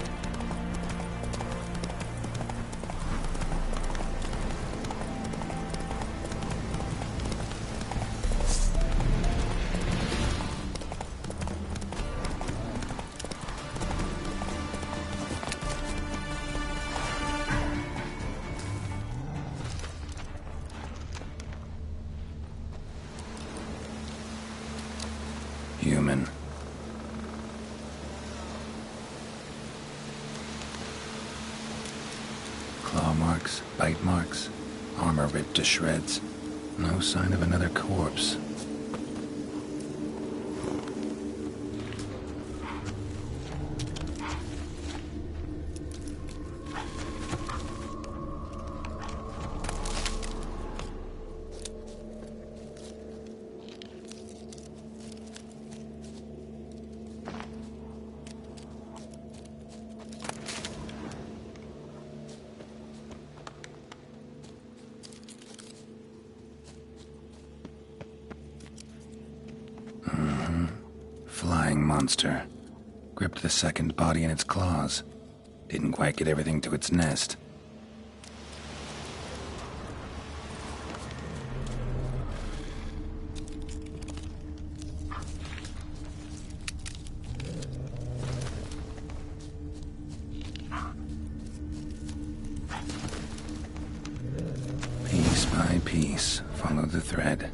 [SPEAKER 3] Human. Claw marks, bite marks, armor ripped to shreds. No sign of another corpse. Flying monster. Gripped the second body in its claws. Didn't quite get everything to its nest. Piece by piece, follow the thread.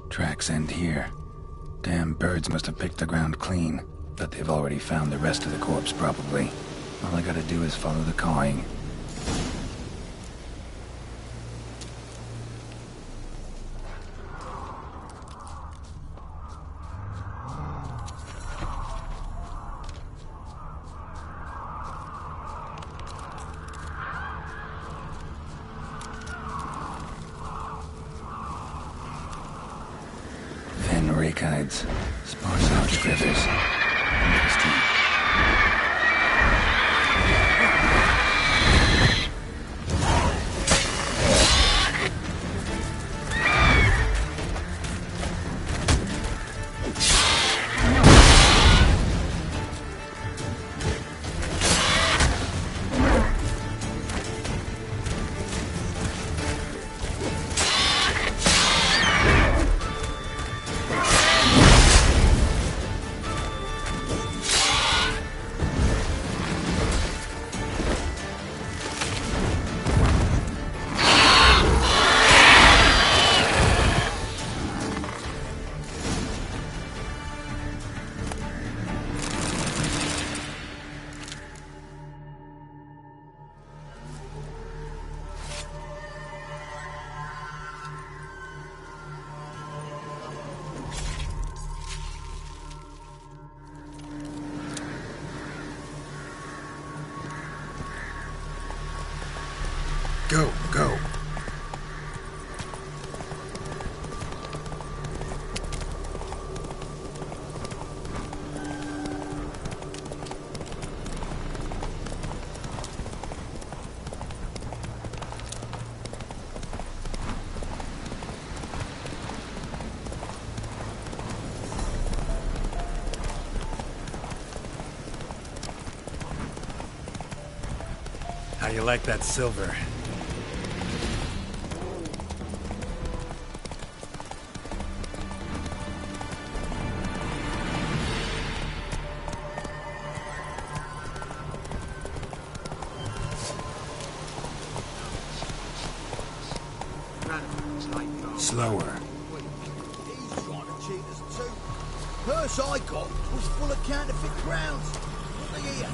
[SPEAKER 3] Tracks end here. Damn birds must have picked the ground clean, but they've already found the rest of the corpse, probably. All I gotta do is follow the cawing. Rakides, sparse archgriffers, mixed teeth. Go, go. How you like that silver? Slower.
[SPEAKER 16] He's trying to cheat us too. Purse I got was full of counterfeit crowns. Look here.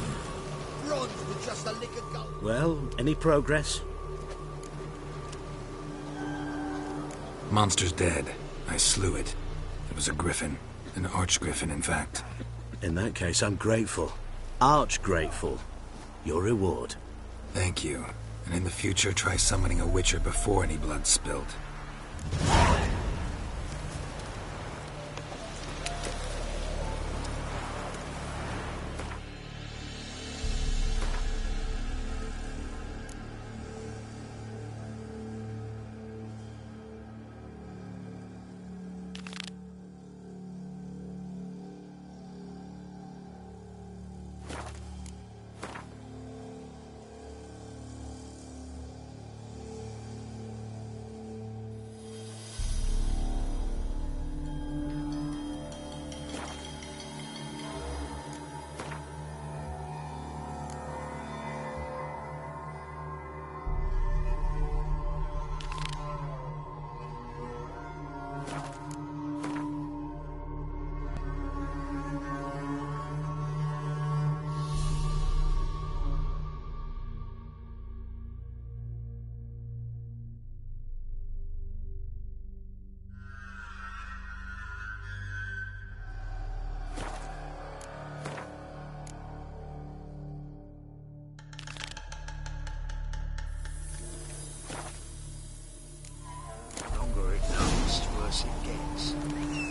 [SPEAKER 16] Bronze with just a lick of gold.
[SPEAKER 13] Well, any progress?
[SPEAKER 3] Monster's dead. I slew it. It was a griffin. An archgriffin, in fact.
[SPEAKER 13] In that case, I'm grateful. Arch grateful. Your reward.
[SPEAKER 3] Thank you. And in the future, try summoning a witcher before any blood's spilled.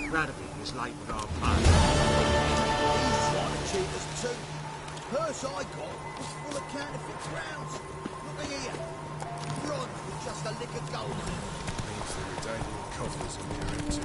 [SPEAKER 16] Radovich is late with our pay. He's trying to cheat us too. Purse I got was full of counterfeit crowns. Look here. Bronze with just a lick of gold.
[SPEAKER 4] Means the Redanian coffers are near empty.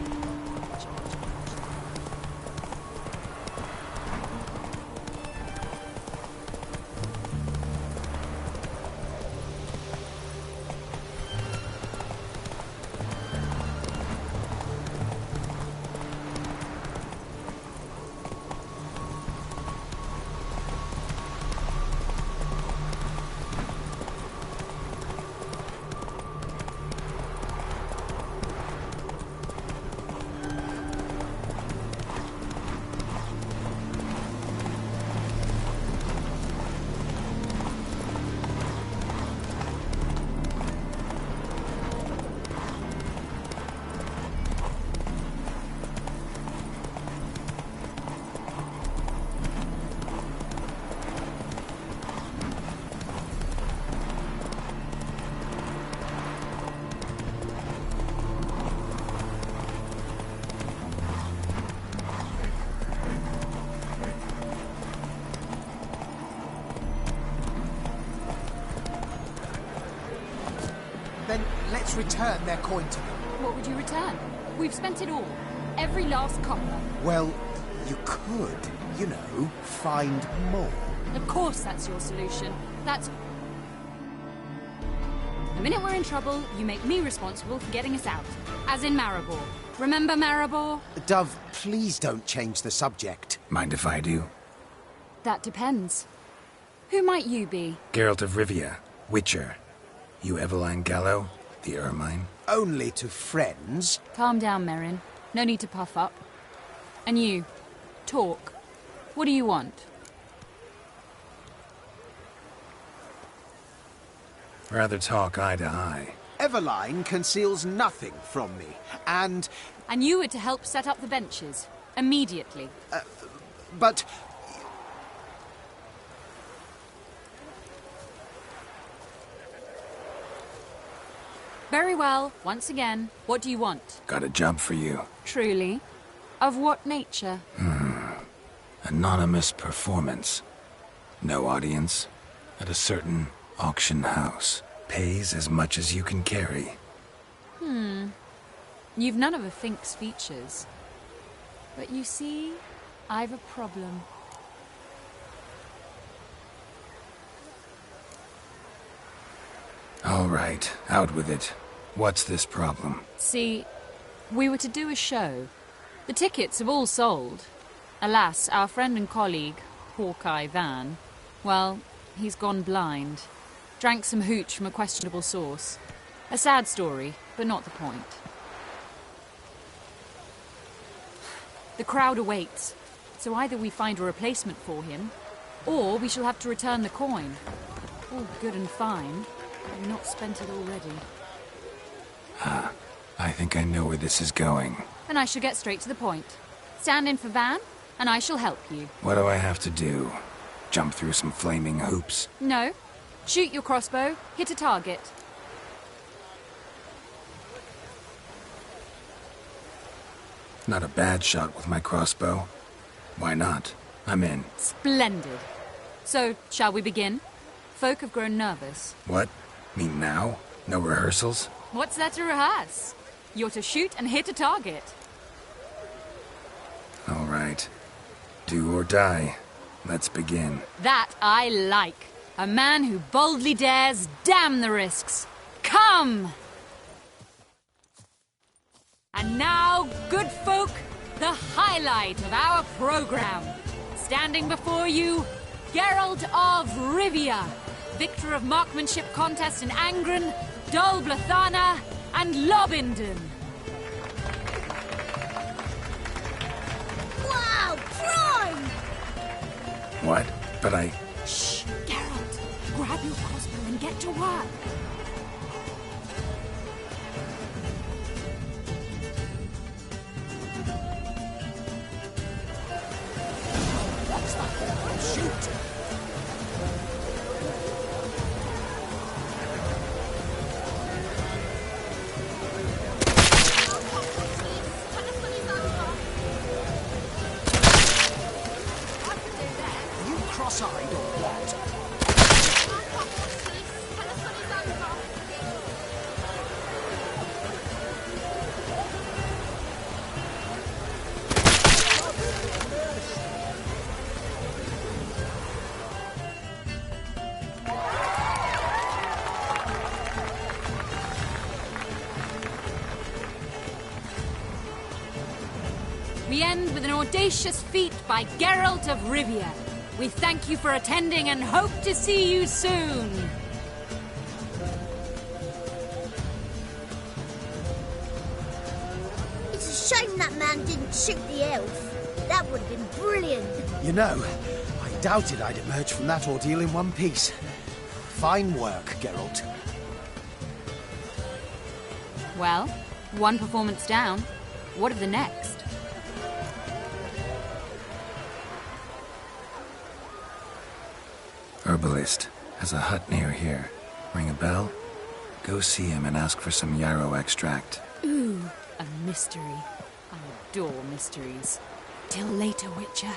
[SPEAKER 19] Then let's return their coin to them.
[SPEAKER 20] What would you return? We've spent it all. Every last copper.
[SPEAKER 19] Well, you could, you know, find more.
[SPEAKER 20] Of course that's your solution. That's... The minute we're in trouble, you make me responsible for getting us out. As in Maribor. Remember Maribor?
[SPEAKER 19] Dove, please don't change the subject.
[SPEAKER 3] Mind if I do?
[SPEAKER 20] That depends. Who might you be?
[SPEAKER 3] Geralt of Rivia, Witcher. You Eveline Gallo, the Ermine?
[SPEAKER 19] Only to friends.
[SPEAKER 20] Calm down, Merrin. No need to puff up. And you, talk. What do you want?
[SPEAKER 3] Rather talk eye to eye.
[SPEAKER 19] Eveline conceals nothing from me, and...
[SPEAKER 20] And you were to help set up the benches. Immediately.
[SPEAKER 19] But...
[SPEAKER 20] Very well. Once again, what do you want?
[SPEAKER 3] Got a job for you.
[SPEAKER 20] Truly? Of what nature?
[SPEAKER 3] Anonymous performance. No audience. At a certain auction house. Pays as much as you can carry.
[SPEAKER 20] You've none of a Fink's features. But you see, I've a problem.
[SPEAKER 3] All right, out with it. What's this problem?
[SPEAKER 20] See, we were to do a show. The tickets have all sold. Alas, our friend and colleague, Hawkeye Van, well, he's gone blind. Drank some hooch from a questionable source. A sad story, but not the point. The crowd awaits, so either we find a replacement for him, or we shall have to return the coin. All good and fine, but not spent it already.
[SPEAKER 3] I think I know where this is going.
[SPEAKER 20] And I shall get straight to the point. Stand in for Van, and I shall help you.
[SPEAKER 3] What do I have to do? Jump through some flaming hoops?
[SPEAKER 20] No. Shoot your crossbow, hit a target.
[SPEAKER 3] Not a bad shot with my crossbow. Why not? I'm in.
[SPEAKER 20] Splendid. So, shall we begin? Folk have grown nervous.
[SPEAKER 3] What? Mean now? No rehearsals?
[SPEAKER 20] What's there to rehearse? You're to shoot and hit a target.
[SPEAKER 3] All right. Do or die. Let's begin.
[SPEAKER 20] That I like. A man who boldly dares, damn the risks. Come! And now, good folk, the highlight of our program. Standing before you, Geralt of Rivia, victor of marksmanship contest in Angren, Dol Blathana, and Lobindon.
[SPEAKER 21] Wow, prime!
[SPEAKER 3] What? But I...
[SPEAKER 20] Shh, Geralt. Grab your crossbow and get to work.
[SPEAKER 21] What's that? Shoot! You cross-eyed or what?
[SPEAKER 20] We end with an audacious feat by Geralt of Rivia. We thank you for attending and hope to see you soon.
[SPEAKER 21] It's a shame that man didn't shoot the elf. That would have been brilliant.
[SPEAKER 4] You know, I doubted I'd emerge from that ordeal in one piece. Fine work, Geralt.
[SPEAKER 20] Well, one performance down. What of the next?
[SPEAKER 3] Herbalist. Has a hut near here. Ring a bell? Go see him and ask for some yarrow extract.
[SPEAKER 20] Ooh, a mystery. I adore mysteries. Till later, Witcher.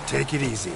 [SPEAKER 3] Take it easy.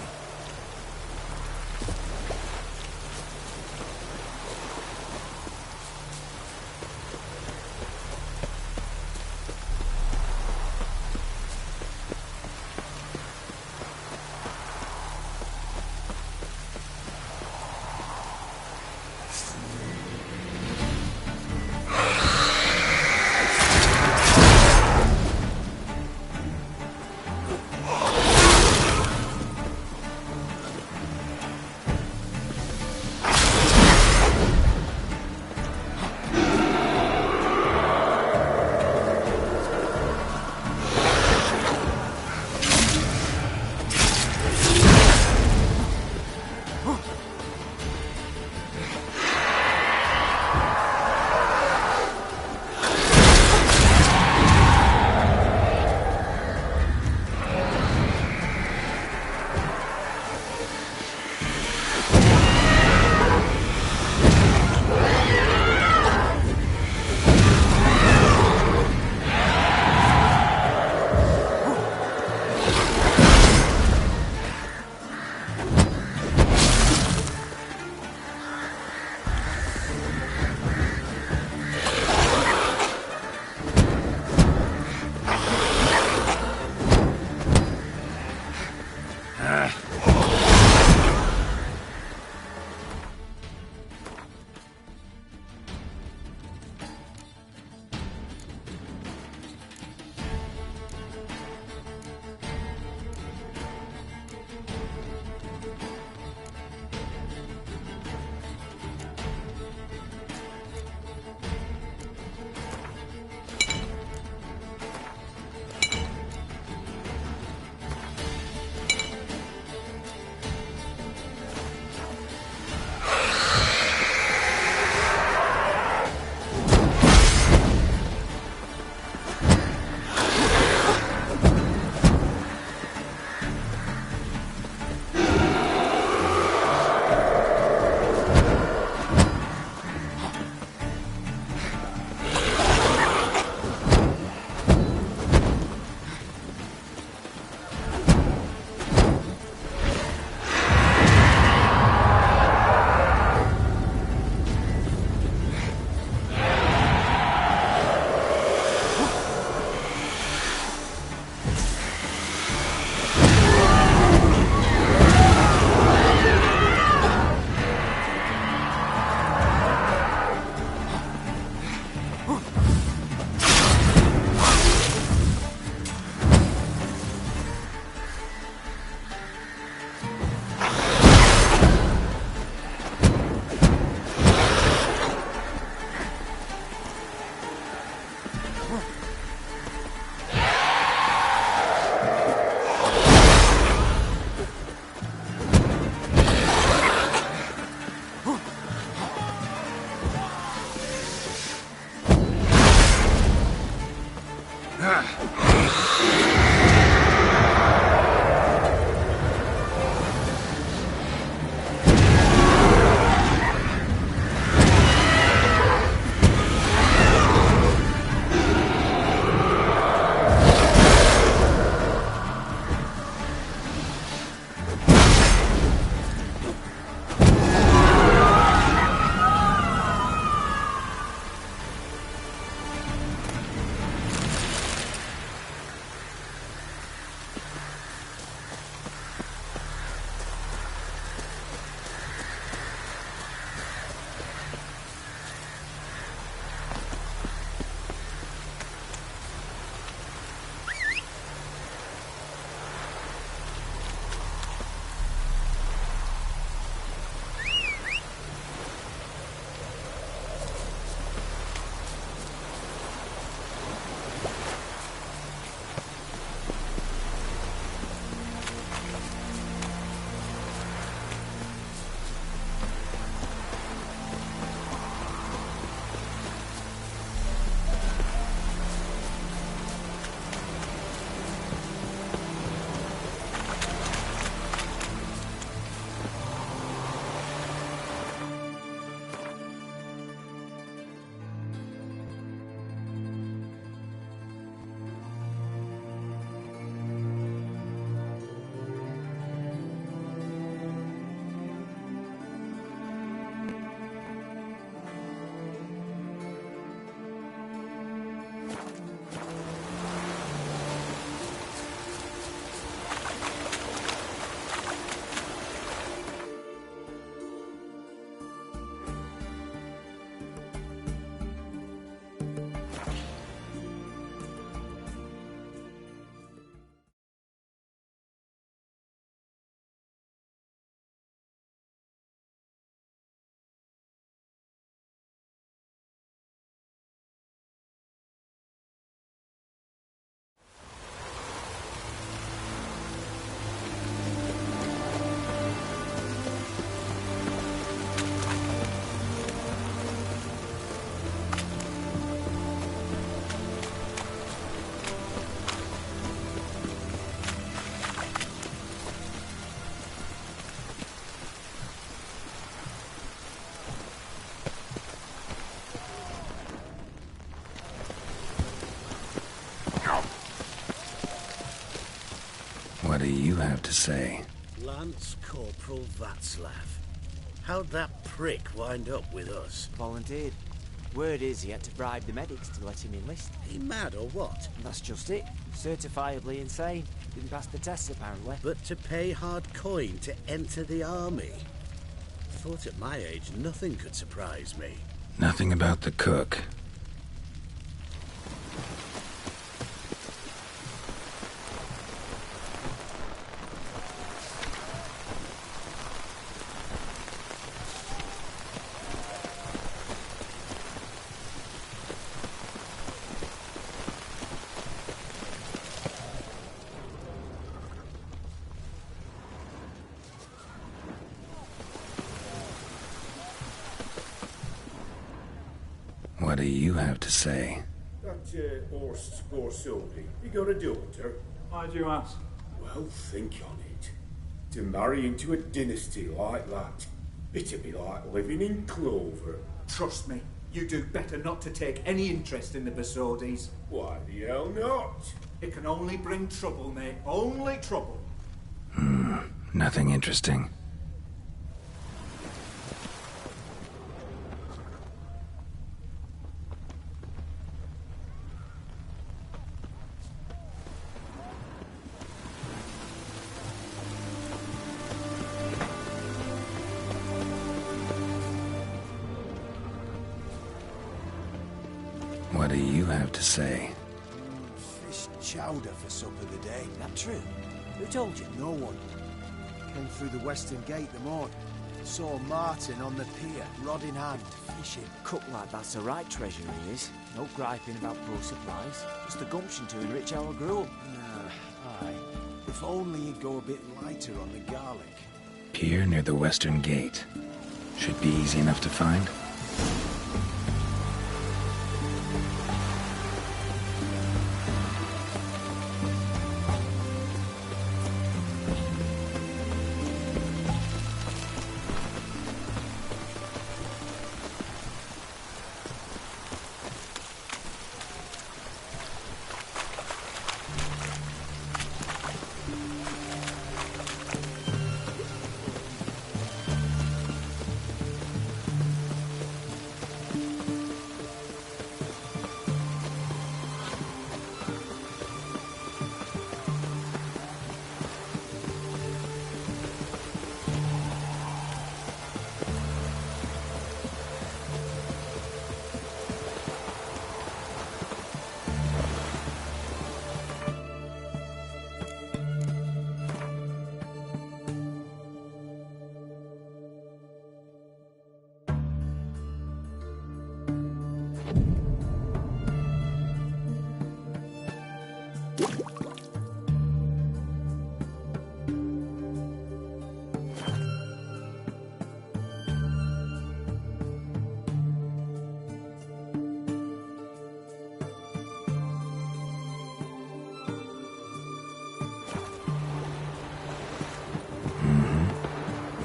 [SPEAKER 3] What do you have to say?
[SPEAKER 17] Lance Corporal Václav. How'd that prick wind up with us?
[SPEAKER 5] Volunteered. Word is he had to bribe the medics to let him enlist.
[SPEAKER 17] He mad or what?
[SPEAKER 5] That's just it. Certifiably insane. Didn't pass the tests, apparently.
[SPEAKER 17] But to pay hard coin to enter the army? Thought at my age nothing could surprise me.
[SPEAKER 3] Nothing about the cook. What do you have to say?
[SPEAKER 2] That horse Scorsoldi, he got a daughter.
[SPEAKER 22] Why'd you ask?
[SPEAKER 2] Well, think on it. To marry into a dynasty like that, it'd be like living in clover.
[SPEAKER 22] Trust me, you do better not to take any interest in the Besodis.
[SPEAKER 2] Why the hell not?
[SPEAKER 22] It can only bring trouble, mate. Only trouble.
[SPEAKER 3] Nothing interesting. What do you have to say?
[SPEAKER 4] Fish chowder for supper today.
[SPEAKER 5] That true? Who told you?
[SPEAKER 4] No one. Came through the western gate the morning. Saw Martin on the pier, rod in hand, fishing.
[SPEAKER 5] Cook like that's the right treasure he is. No griping about poor supplies. Just the gumption to enrich our gruel.
[SPEAKER 4] Aye. If only he'd go a bit lighter on the garlic.
[SPEAKER 3] Pier near the western gate. Should be easy enough to find.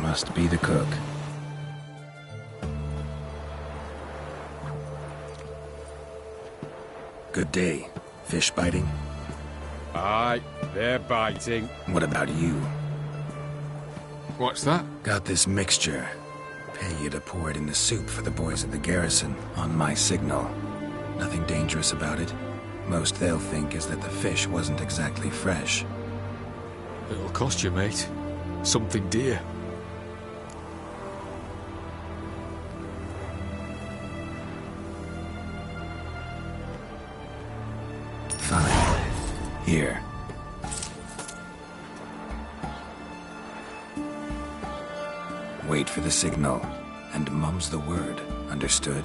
[SPEAKER 3] Must be the cook. Good day. Fish biting?
[SPEAKER 7] Aye, they're biting.
[SPEAKER 3] What about you?
[SPEAKER 7] What's that?
[SPEAKER 3] Got this mixture. Pay you to pour it in the soup for the boys at the garrison, on my signal. Nothing dangerous about it. Most they'll think is that the fish wasn't exactly fresh.
[SPEAKER 7] It'll cost you, mate. Something dear.
[SPEAKER 3] Fine. Here. Wait for the signal, and mum's the word. Understood?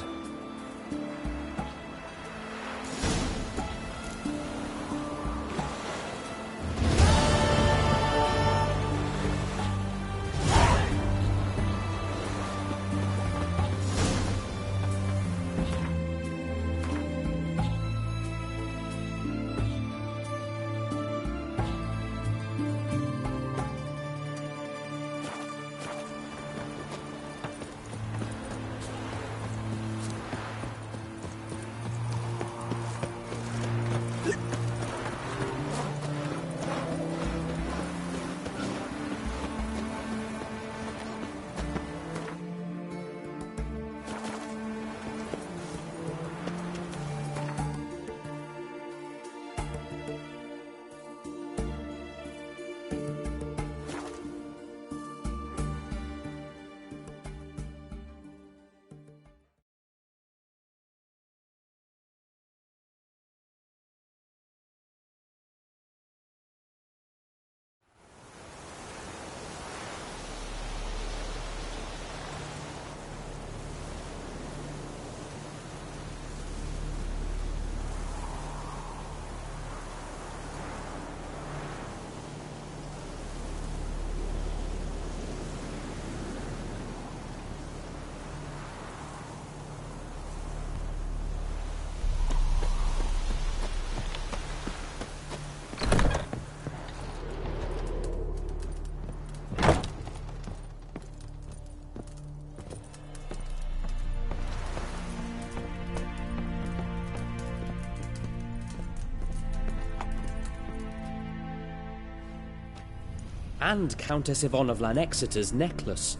[SPEAKER 18] And Countess Yvonne of Lanexeter's necklace.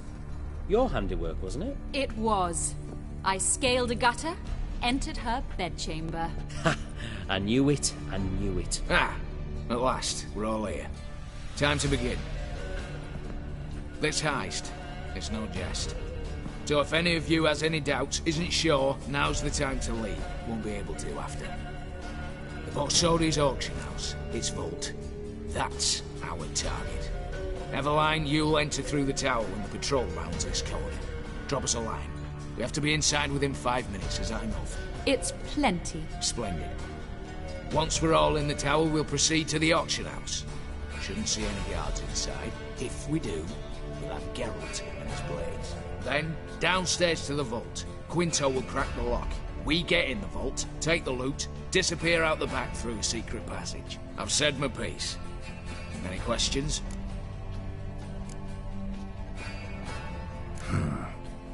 [SPEAKER 18] Your handiwork, wasn't it?
[SPEAKER 20] It was. I scaled a gutter, entered her bedchamber.
[SPEAKER 18] Ha! I knew it, I knew it.
[SPEAKER 14] Ah! At last, we're all here. Time to begin. This heist, it's no jest. So if any of you has any doubts, isn't sure, now's the time to leave. Won't be able to after. The Borsodi's auction house, its vault. That's our target. Eveline, you'll enter through the tower when the patrol rounds this corner. Drop us a line. We have to be inside within 5 minutes, is that enough?
[SPEAKER 20] It's plenty.
[SPEAKER 14] Splendid. Once we're all in the tower, we'll proceed to the auction house. Shouldn't see any guards inside. If we do, we'll have Geralt and his blades. Then, downstairs to the vault. Quinto will crack the lock. We get in the vault, take the loot, disappear out the back through a secret passage. I've said my piece. Any questions?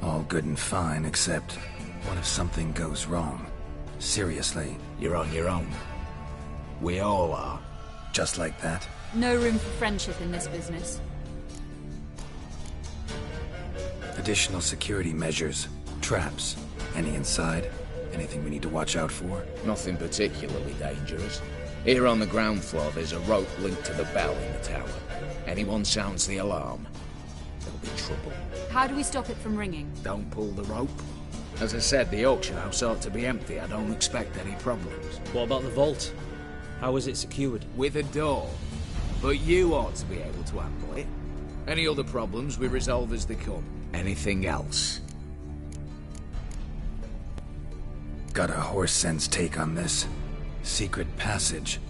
[SPEAKER 3] All good and fine, except what if something goes wrong? Seriously.
[SPEAKER 14] You're on your own. We all are.
[SPEAKER 3] Just like that?
[SPEAKER 20] No room for friendship in this business.
[SPEAKER 3] Additional security measures, traps. Any inside? Anything we need to watch out for?
[SPEAKER 14] Nothing particularly dangerous. Here on the ground floor, there's a rope linked to the bell in the tower. Anyone sounds the alarm, there'll be trouble.
[SPEAKER 20] How do we stop it from ringing?
[SPEAKER 14] Don't pull the rope. As I said, the auction house ought to be empty. I don't expect any problems.
[SPEAKER 18] What about the vault? How is it secured?
[SPEAKER 14] With a door. But you ought to be able to handle it. Any other problems, we resolve as they come. Anything else?
[SPEAKER 3] Got a horse sense take on this. Secret passage.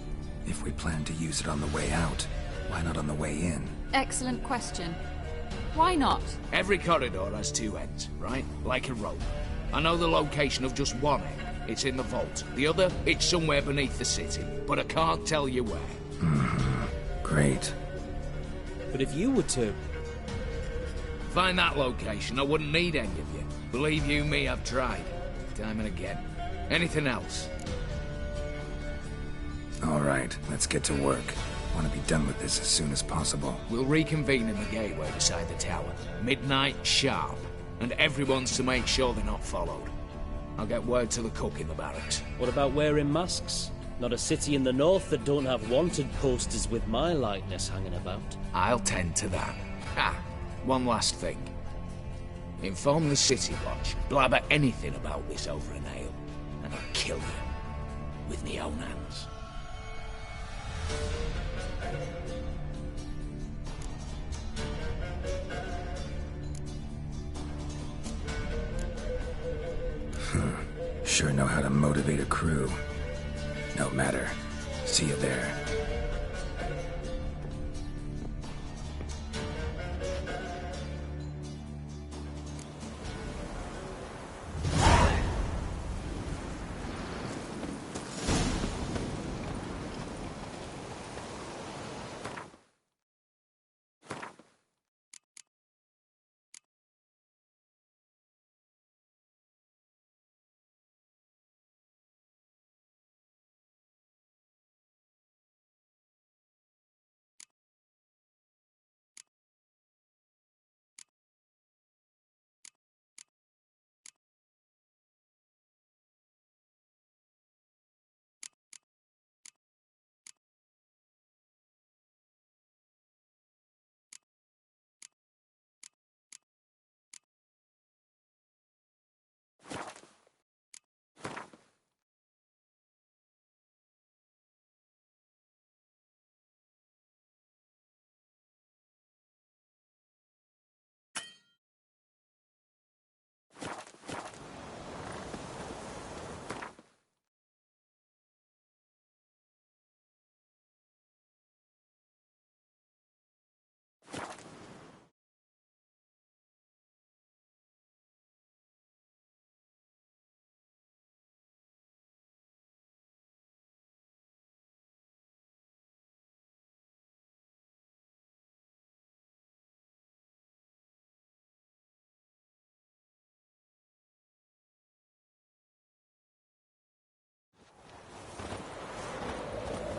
[SPEAKER 3] If we plan to use it on the way out, why not on the way in?
[SPEAKER 20] Excellent question. Why not?
[SPEAKER 14] Every corridor has two ends, right? Like a rope. I know the location of just one end. It's in the vault. The other, it's somewhere beneath the city. But I can't tell you where.
[SPEAKER 3] Great.
[SPEAKER 18] But if you were to...
[SPEAKER 14] find that location, I wouldn't need any of you. Believe you me, I've tried. Time and again. Anything else?
[SPEAKER 3] All right, let's get to work. Want to be done with this as soon as possible.
[SPEAKER 14] We'll reconvene in the gateway beside the tower. Midnight sharp. And everyone's to make sure they're not followed. I'll get word to the cook in the barracks.
[SPEAKER 18] What about wearing masks? Not a city in the north that don't have wanted posters with my likeness hanging about.
[SPEAKER 14] I'll tend to that. One last thing. Inform the City Watch. Blabber anything about this over an ale, and I'll kill you. With me own hands.
[SPEAKER 3] Sure know how to motivate a crew. No matter. See you there.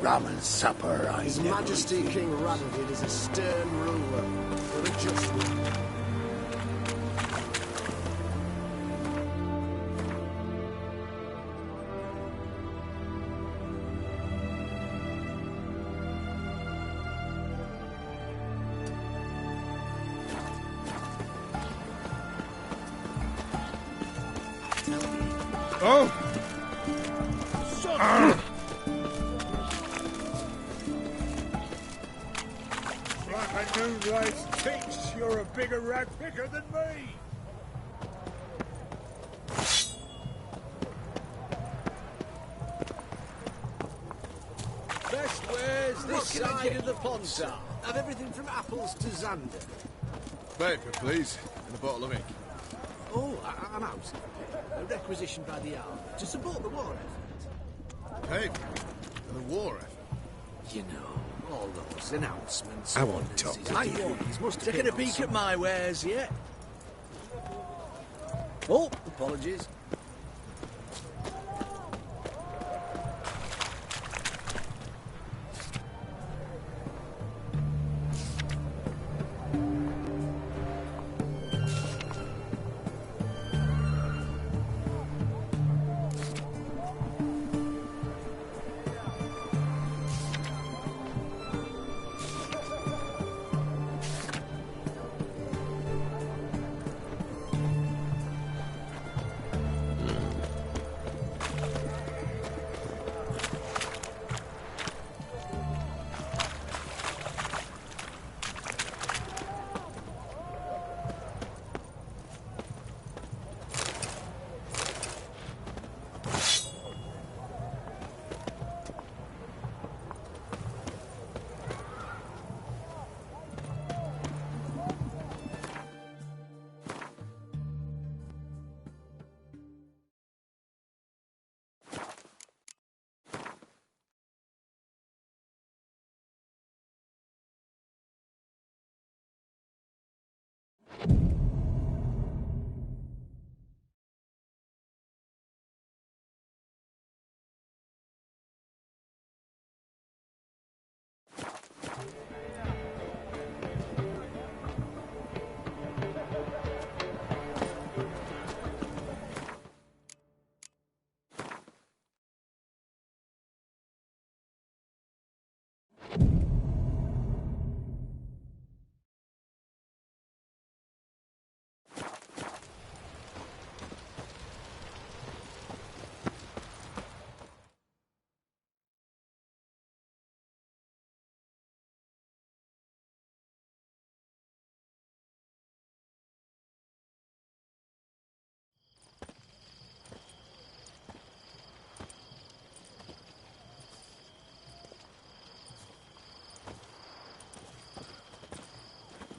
[SPEAKER 15] Rum and supper, I
[SPEAKER 4] His Majesty King Radovid is a stern ruler, but a just one.
[SPEAKER 7] Oh!
[SPEAKER 6] Like a noon-raised chicks, you're a bigger rag picker than me.
[SPEAKER 4] Best wares this side of the pond, sir. Have everything from apples to Xander.
[SPEAKER 10] Paper, please, and a bottle of ink.
[SPEAKER 4] Oh, I'm out. A requisition by the hour to support the war effort.
[SPEAKER 10] Paper? For the war effort?
[SPEAKER 4] You know, all those announcements.
[SPEAKER 3] I won't talk with
[SPEAKER 4] I
[SPEAKER 3] you.
[SPEAKER 4] must taking a peek at my wares yet. Oh, apologies.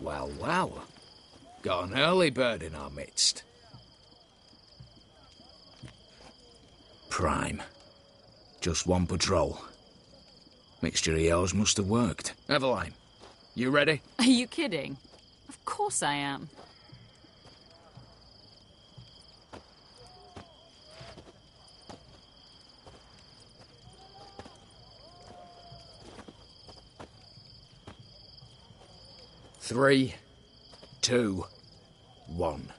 [SPEAKER 14] Well, well. Got an early bird in our midst. Prime. Just one patrol. Mixture of yours must have worked. Eveline, you ready?
[SPEAKER 20] Are you kidding? Of course I am.
[SPEAKER 14] Three, 2, 1.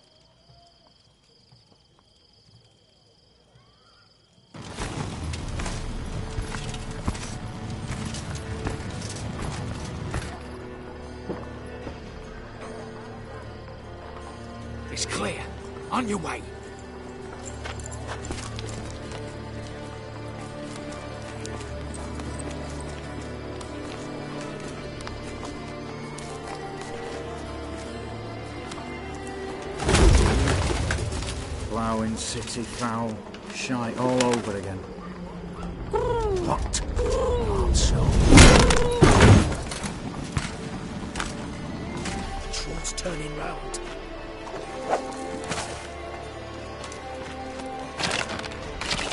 [SPEAKER 14] It's clear. On your way.
[SPEAKER 23] Ploughing, city, foul, shite all over again.
[SPEAKER 14] What? Not so.
[SPEAKER 15] Troll's turning round.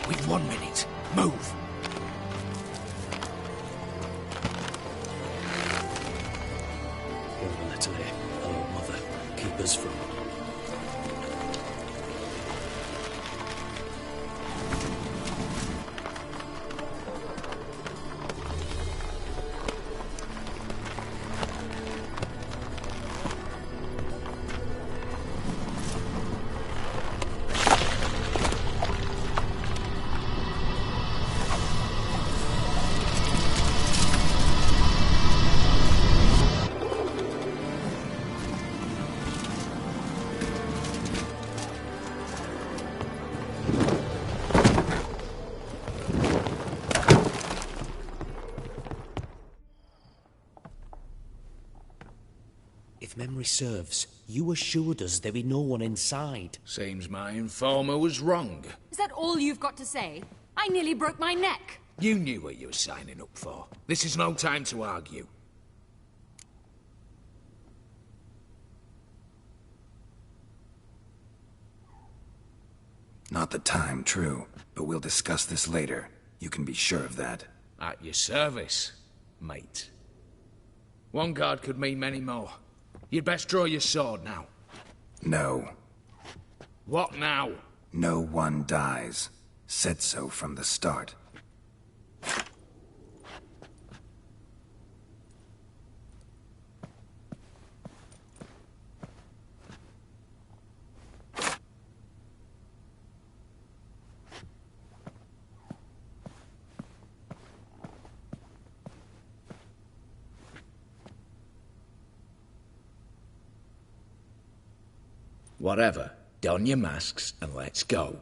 [SPEAKER 14] We've 1 minute. Move.
[SPEAKER 18] Here, Letterly. Hello, Mother. Keep us from... If memory serves, you assured us there be no one inside.
[SPEAKER 14] Seems my informer was wrong.
[SPEAKER 20] Is that all you've got to say? I nearly broke my neck.
[SPEAKER 14] You knew what you were signing up for. This is no time to argue.
[SPEAKER 3] Not the time, true. But we'll discuss this later. You can be sure of that.
[SPEAKER 14] At your service, mate. One guard could mean many more. You'd best draw your sword now.
[SPEAKER 3] No.
[SPEAKER 14] What now?
[SPEAKER 3] No one dies. Said so from the start.
[SPEAKER 14] Whatever. Don your masks and let's go.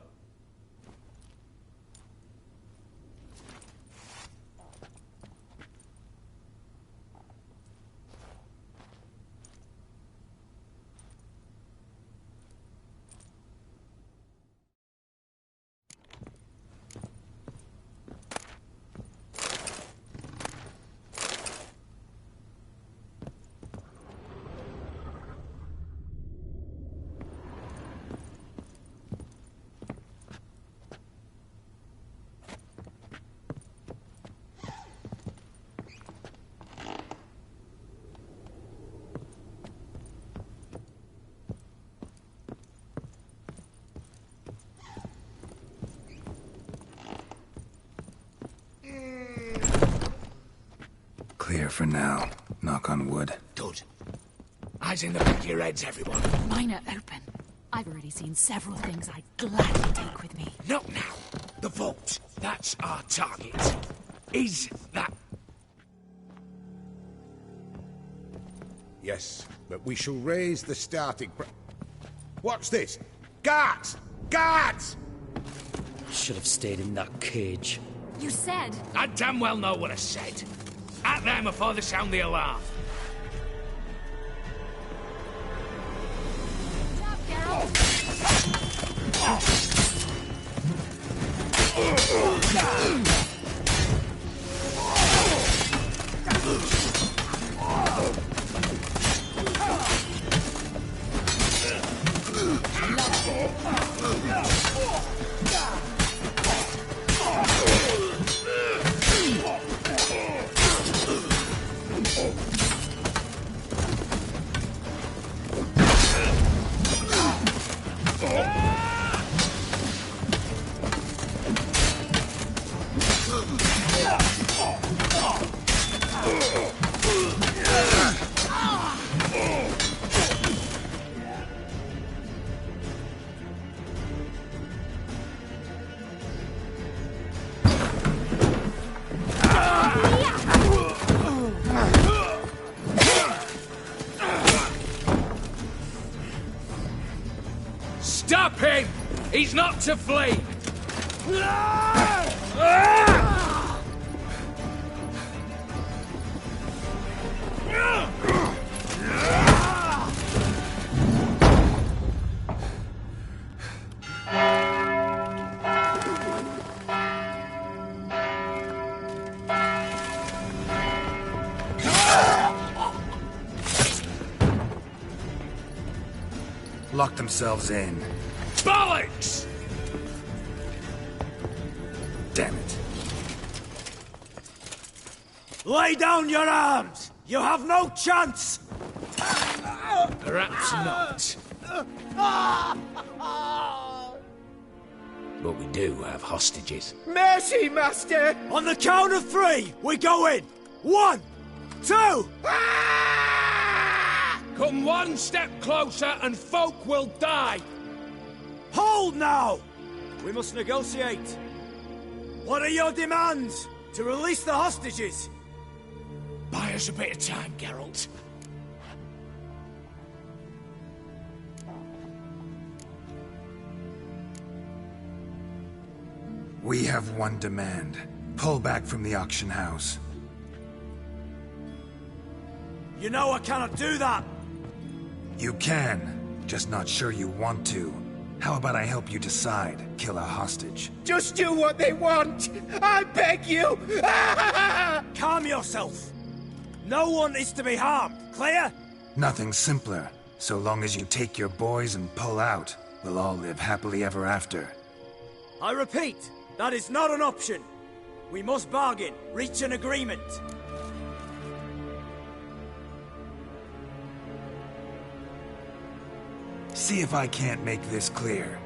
[SPEAKER 3] Clear for now. Knock on wood.
[SPEAKER 14] Good. Eyes in the back of your heads, everyone.
[SPEAKER 20] Mine are open. I've already seen several things I'd gladly take with me.
[SPEAKER 14] Not now. The vault. That's our target. Is that...
[SPEAKER 6] Yes, but we shall raise the starting What's this? Guards! Guards!
[SPEAKER 18] Should have stayed in that cage.
[SPEAKER 20] You said...
[SPEAKER 14] I damn well know what I said. At them before they sound the alarm. Stop him! He's not to flee!
[SPEAKER 3] Lock themselves in.
[SPEAKER 14] Bollocks!
[SPEAKER 3] Damn it.
[SPEAKER 16] Lay down your arms! You have no chance!
[SPEAKER 14] Perhaps not. But we do have hostages.
[SPEAKER 16] Mercy, Master! On the count of three, we go in! 1, 2...
[SPEAKER 14] Come one step closer and folk will die!
[SPEAKER 16] Hold now! We must negotiate. What are your demands? To release the hostages?
[SPEAKER 14] Buy us a bit of time, Geralt.
[SPEAKER 3] We have one demand. Pull back from the auction house.
[SPEAKER 16] You know I cannot do that!
[SPEAKER 3] You can, just not sure you want to. How about I help you decide, kill a hostage?
[SPEAKER 1] Just do what they want! I beg you!
[SPEAKER 9] Calm yourself! No one is to be harmed, clear?
[SPEAKER 3] Nothing simpler. So long as you take your boys and pull out, we'll all live happily ever after.
[SPEAKER 9] I repeat, that is not an option. We must bargain, reach an agreement.
[SPEAKER 3] See if I can't make this clear.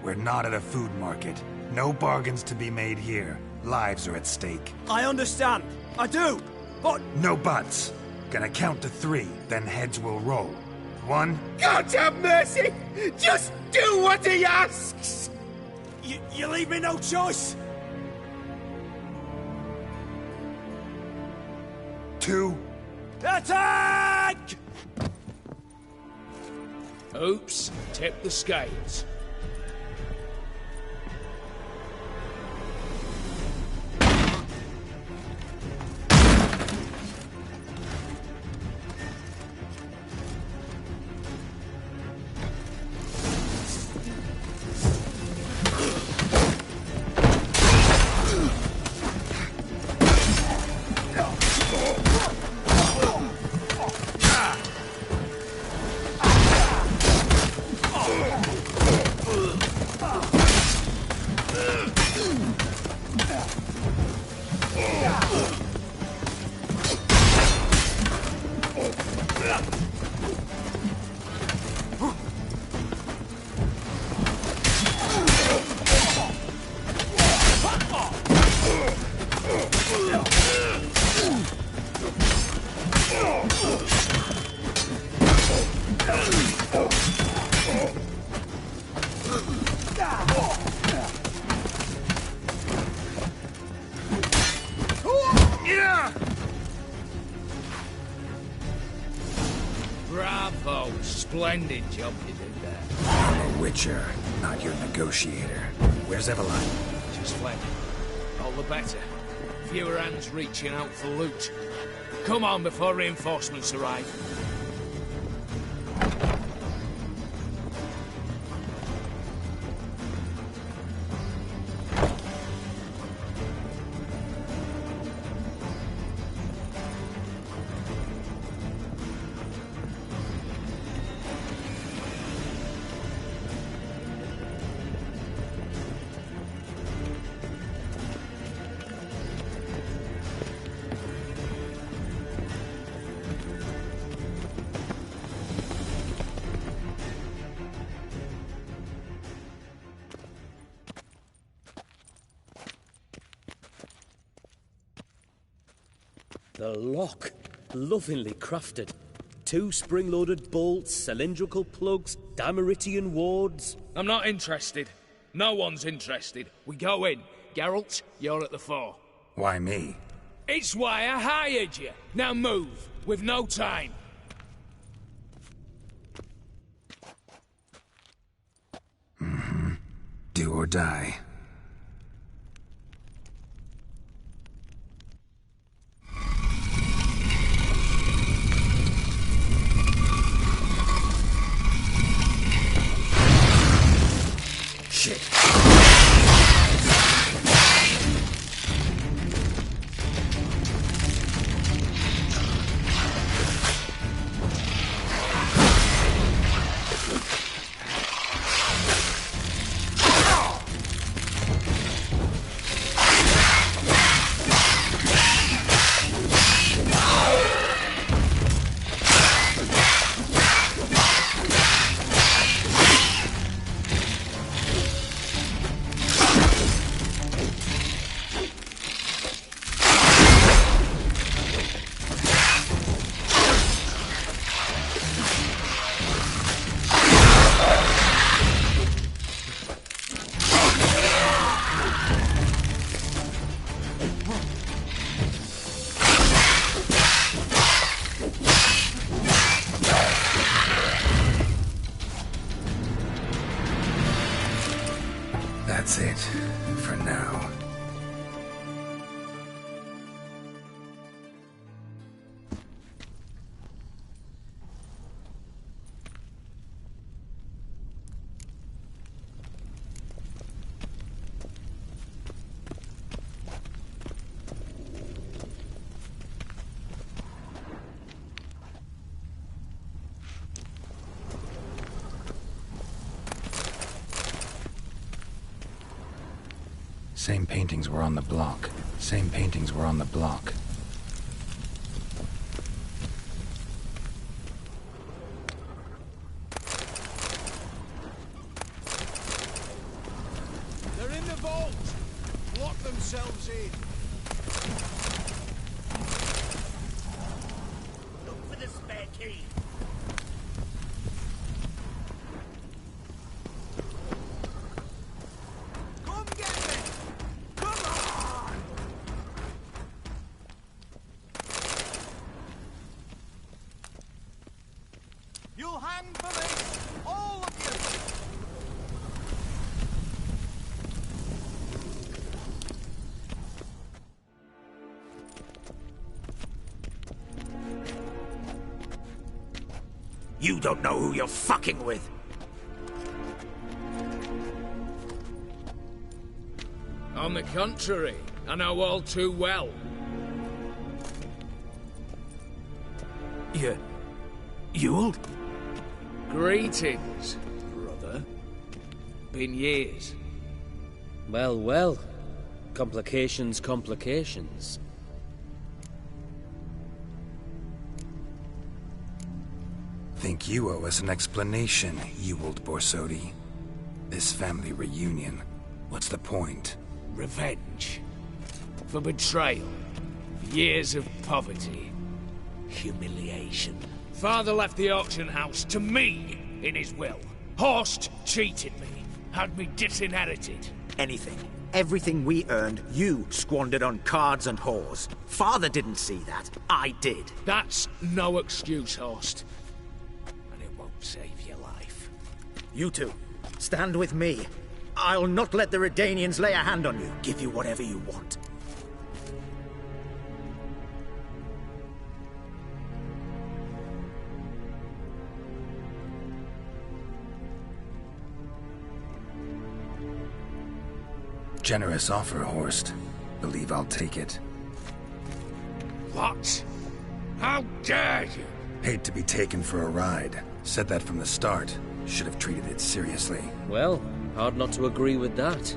[SPEAKER 3] We're not at a food market. No bargains to be made here. Lives are at stake.
[SPEAKER 9] I understand. I do. But...
[SPEAKER 3] No buts. Gonna count to 3, then heads will roll. 1...
[SPEAKER 1] God have mercy! Just do what he asks!
[SPEAKER 9] You leave me no choice!
[SPEAKER 3] 2...
[SPEAKER 9] Attack!
[SPEAKER 14] Oops, tip the scales. Bravo! Splendid job you did there.
[SPEAKER 3] I'm a witcher, not your negotiator. Where's Eveline?
[SPEAKER 14] Just fled. All the better. Fewer hands reaching out for loot. Come on before reinforcements arrive.
[SPEAKER 18] The lock. Lovingly crafted. 2 spring-loaded bolts, cylindrical plugs, Dameritian wards.
[SPEAKER 14] I'm not interested. No one's interested. We go in. Geralt, you're at the fore.
[SPEAKER 3] Why me?
[SPEAKER 14] It's why I hired you. Now move. We've no time.
[SPEAKER 3] Mm-hmm. Do or die. Shit. Same paintings were on the block. Same paintings were on the block.
[SPEAKER 16] They're in the vault! Lock themselves in.
[SPEAKER 17] Look for the spare key.
[SPEAKER 16] Come get me! Come on! You'll hang for this, all of you!
[SPEAKER 19] You don't know who you're fucking with.
[SPEAKER 14] On the contrary, I know all too well.
[SPEAKER 19] Ewald?
[SPEAKER 14] Greetings, brother. Been years.
[SPEAKER 18] Well, well. Complications, complications.
[SPEAKER 3] Think you owe us an explanation, Ewald Borsodi. This family reunion, what's the point?
[SPEAKER 14] Revenge. For betrayal. Years of poverty. Humiliation. Father left the auction house to me in his will. Horst cheated me. Had me disinherited.
[SPEAKER 19] Anything. Everything we earned, you squandered on cards and whores. Father didn't see that. I did.
[SPEAKER 14] That's no excuse, Horst. And it won't save your life.
[SPEAKER 19] You two, stand with me. I'll not let the Redanians lay a hand on you. Give you whatever you want.
[SPEAKER 3] Generous offer, Horst. Believe I'll take it.
[SPEAKER 14] What? How dare you?
[SPEAKER 3] Hate to be taken for a ride. Said that from the start. Should have treated it seriously.
[SPEAKER 18] Well, hard not to agree with that.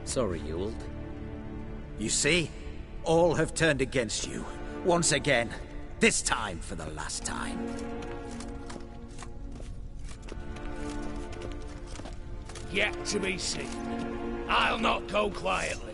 [SPEAKER 18] Sorry, Ewald.
[SPEAKER 19] You see? All have turned against you. Once again. This time for the last time.
[SPEAKER 14] Yet to be seen. I'll not go quietly.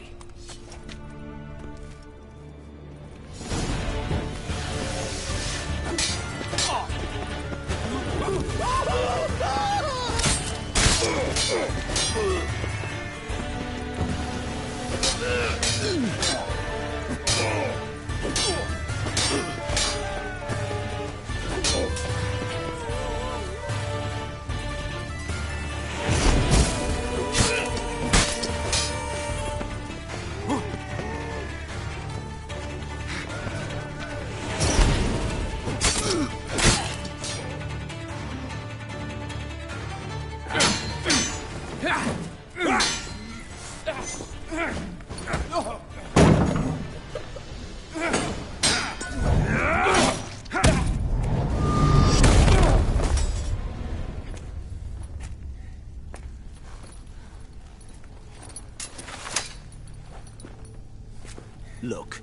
[SPEAKER 19] Look,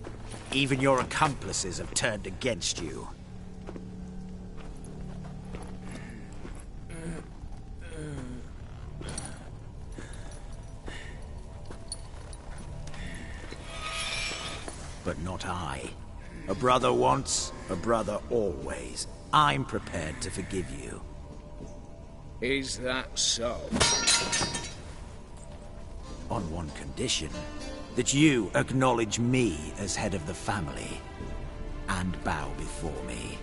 [SPEAKER 19] even your accomplices have turned against you. But not I. A brother once, a brother always. I'm prepared to forgive you.
[SPEAKER 14] Is that so?
[SPEAKER 19] On one condition. That you acknowledge me as head of the family. And bow before me.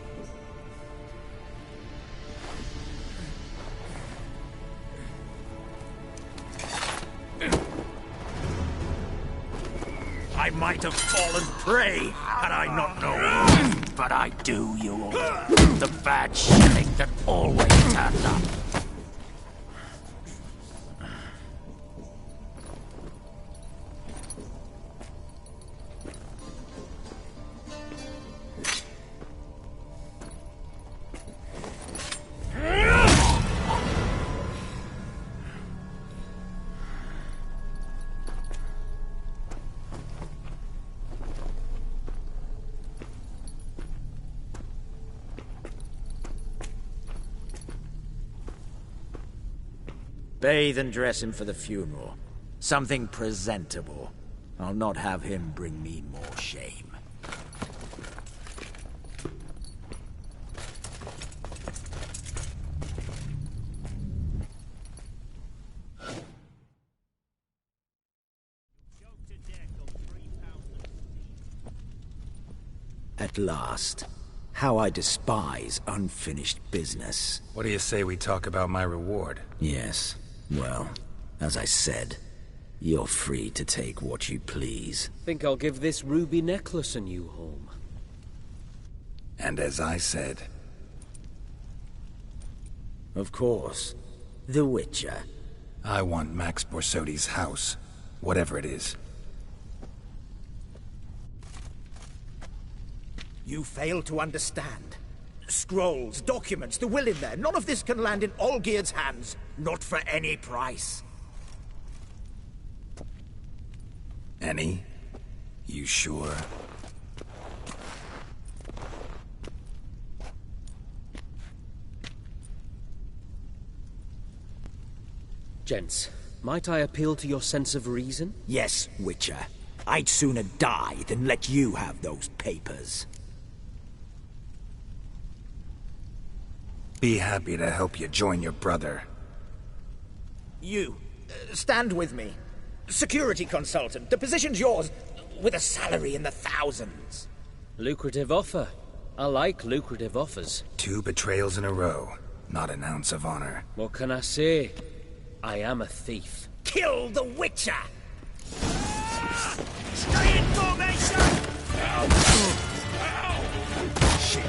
[SPEAKER 19] I might have fallen prey had I not known. But I do, you all. The bad shilling that always turns up.
[SPEAKER 9] Bathe and dress him for the funeral. Something presentable. I'll not have him bring me more shame. At last. How I despise unfinished business.
[SPEAKER 3] What do you say we talk about my reward?
[SPEAKER 9] Yes. Well, as I said, you're free to take what you please.
[SPEAKER 18] Think I'll give this ruby necklace a new home.
[SPEAKER 3] And as I said...
[SPEAKER 9] Of course. The Witcher.
[SPEAKER 3] I want Max Borsodi's house. Whatever it is.
[SPEAKER 16] You fail to understand. Scrolls, documents, the will in there. None of this can land in Olgierd's hands. Not for any price.
[SPEAKER 3] Any? You sure?
[SPEAKER 18] Gents, might I appeal to your sense of reason?
[SPEAKER 16] Yes, Witcher. I'd sooner die than let you have those papers.
[SPEAKER 3] Be happy to help you join your brother.
[SPEAKER 16] You, stand with me. Security consultant. The position's yours, with a salary in the thousands.
[SPEAKER 18] Lucrative offer. I like lucrative offers.
[SPEAKER 3] 2 betrayals in a row. Not an ounce of honor.
[SPEAKER 18] What can I say? I am a thief.
[SPEAKER 16] Kill the Witcher! Stay in formation! Shit.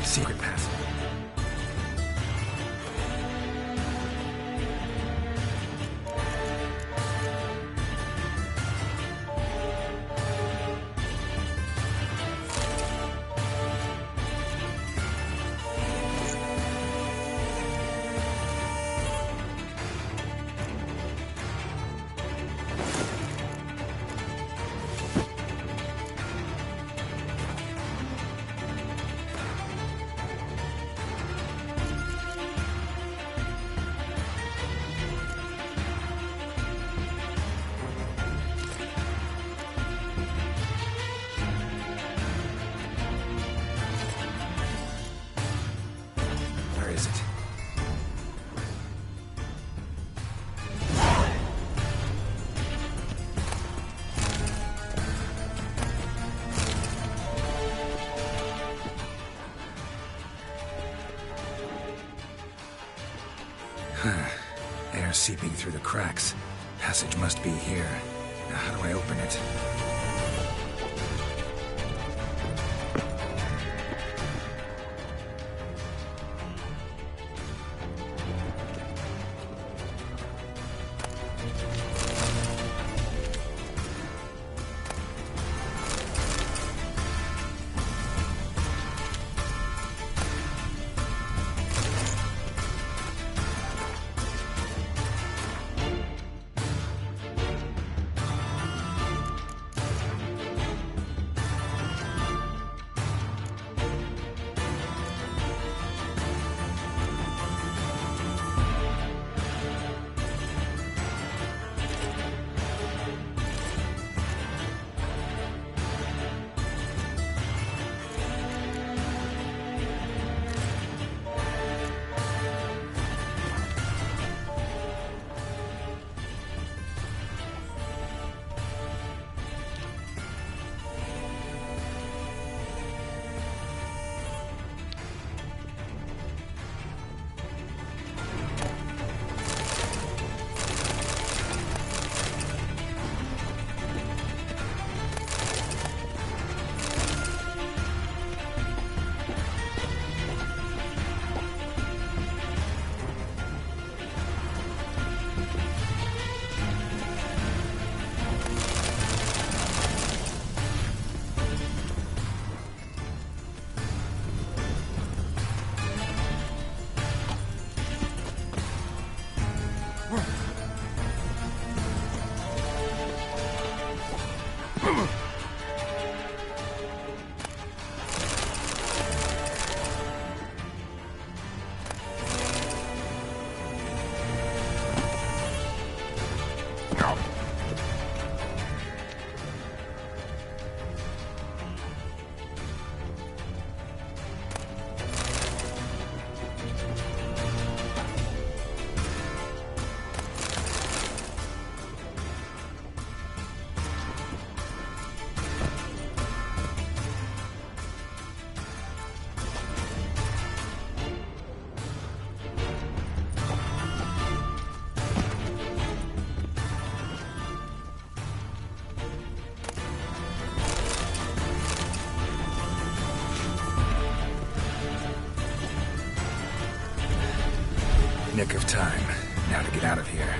[SPEAKER 3] Secret path. Air seeping through the cracks. Passage must be here. Now, how do I open it? Nick of time. Now to get out of here.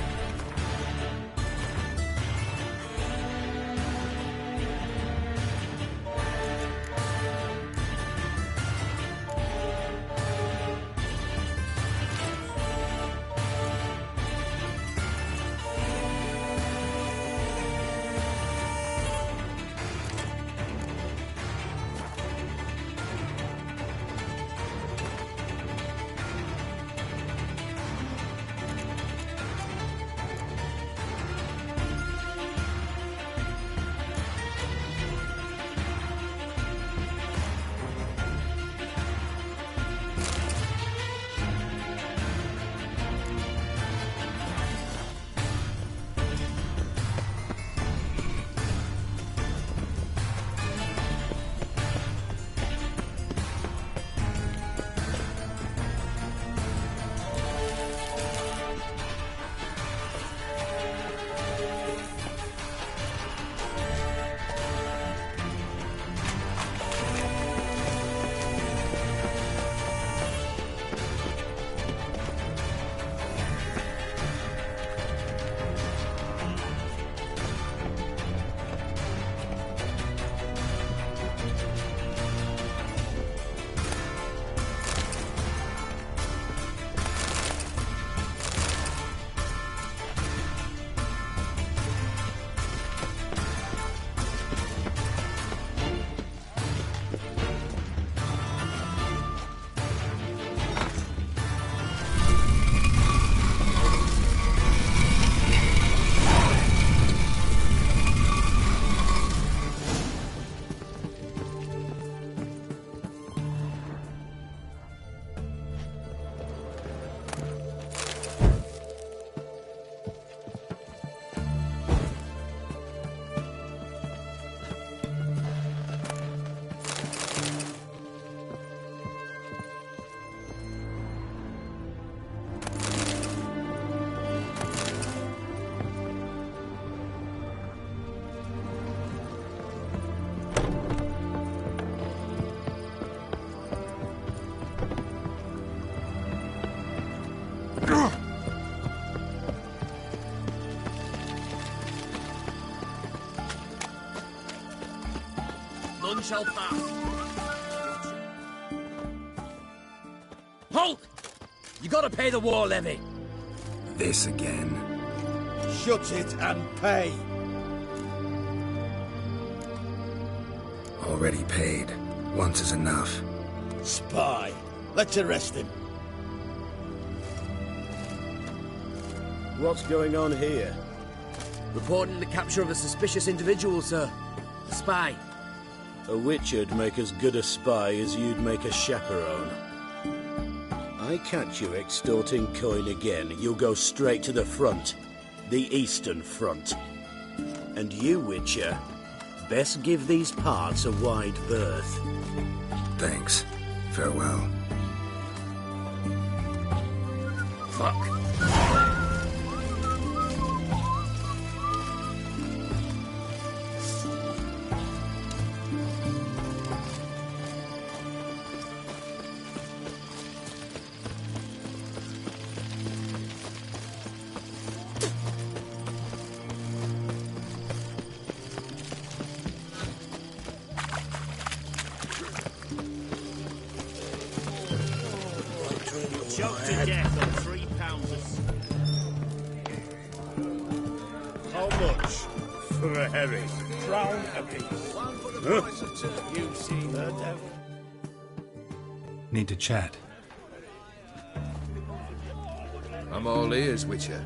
[SPEAKER 19] shall pass. Halt! You gotta pay the war levy.
[SPEAKER 3] This again.
[SPEAKER 16] Shut it and pay.
[SPEAKER 3] Already paid. Once is enough.
[SPEAKER 16] Spy. Let's arrest him.
[SPEAKER 13] What's going on here?
[SPEAKER 5] Reporting the capture of a suspicious individual, sir. A spy.
[SPEAKER 13] A witcher'd make as good a spy as you'd make a chaperone. I catch you extorting coin again, you'll go straight to the front. The Eastern Front. And you, Witcher, best give these parts a wide berth.
[SPEAKER 3] Thanks. Farewell.
[SPEAKER 19] Fuck.
[SPEAKER 16] Choked to death on 3 pounds. How much for a herring? Crown apiece. One for the price of 2. You see the devil.
[SPEAKER 3] Need to chat.
[SPEAKER 14] I'm all ears, Witcher.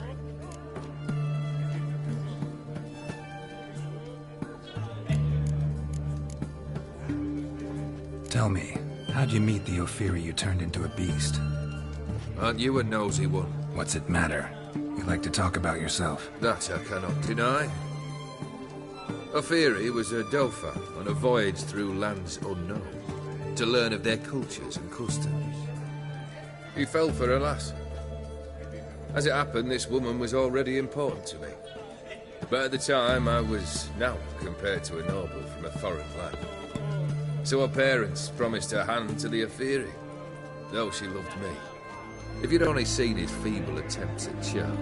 [SPEAKER 3] Tell me, how'd you meet the Ophiri you turned into a beast?
[SPEAKER 14] Aren't you a nosy one?
[SPEAKER 3] What's it matter? You like to talk about yourself.
[SPEAKER 14] That I cannot deny. Ophiri was a Dauphin on a voyage through lands unknown, to learn of their cultures and customs. He fell for a lass. As it happened, this woman was already important to me. But at the time, I was now compared to a noble from a foreign land. So her parents promised her hand to the Ophiri, though she loved me. If you'd only seen his feeble attempts at charm.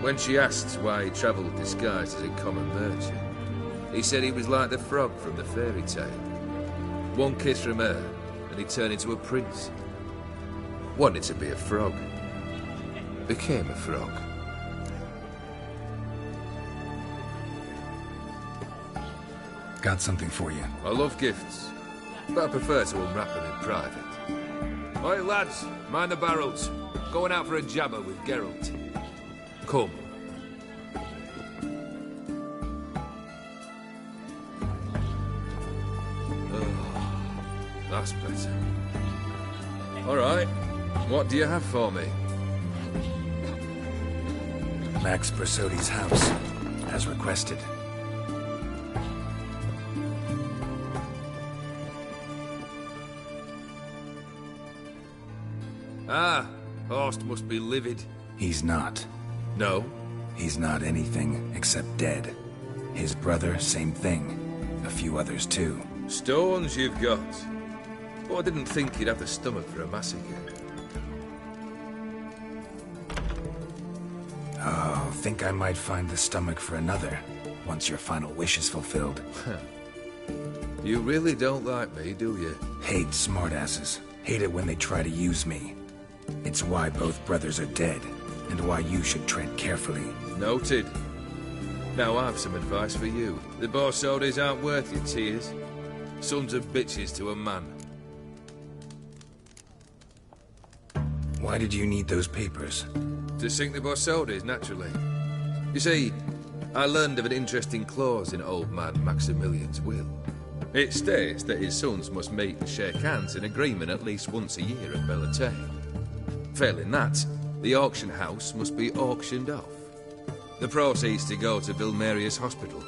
[SPEAKER 14] When she asked why he travelled disguised as a common merchant, he said he was like the frog from the fairy tale. One kiss from her, and he turned into a prince. Wanted to be a frog. Became a frog.
[SPEAKER 3] Got something for you.
[SPEAKER 14] I love gifts, but I prefer to unwrap them in private. Oi, lads, mind the barrels. Going out for a jabber with Geralt. Come. Oh, that's better. All right, what do you have for me?
[SPEAKER 3] Max Bersodi's house, as requested.
[SPEAKER 14] Ah, Horst must be livid.
[SPEAKER 3] He's not.
[SPEAKER 14] No?
[SPEAKER 3] He's not anything except dead. His brother, same thing. A few others too.
[SPEAKER 14] Stones you've got. But I didn't think you'd have the stomach for a massacre.
[SPEAKER 3] Oh, think I might find the stomach for another, once your final wish is fulfilled.
[SPEAKER 14] You really don't like me, do you?
[SPEAKER 3] Hate smartasses. Hate it when they try to use me. It's why both brothers are dead, and why you should tread carefully.
[SPEAKER 14] Noted. Now I've some advice for you. The Borsodis aren't worth your tears. Sons of bitches to a man.
[SPEAKER 3] Why did you need those papers?
[SPEAKER 14] To sink the Borsodis, naturally. You see, I learned of an interesting clause in old man Maximilian's will. It states that his sons must meet and shake hands in agreement at least once a year at Bellatane. Failing that, the auction house must be auctioned off. The proceeds to go to Vilmerius Hospital.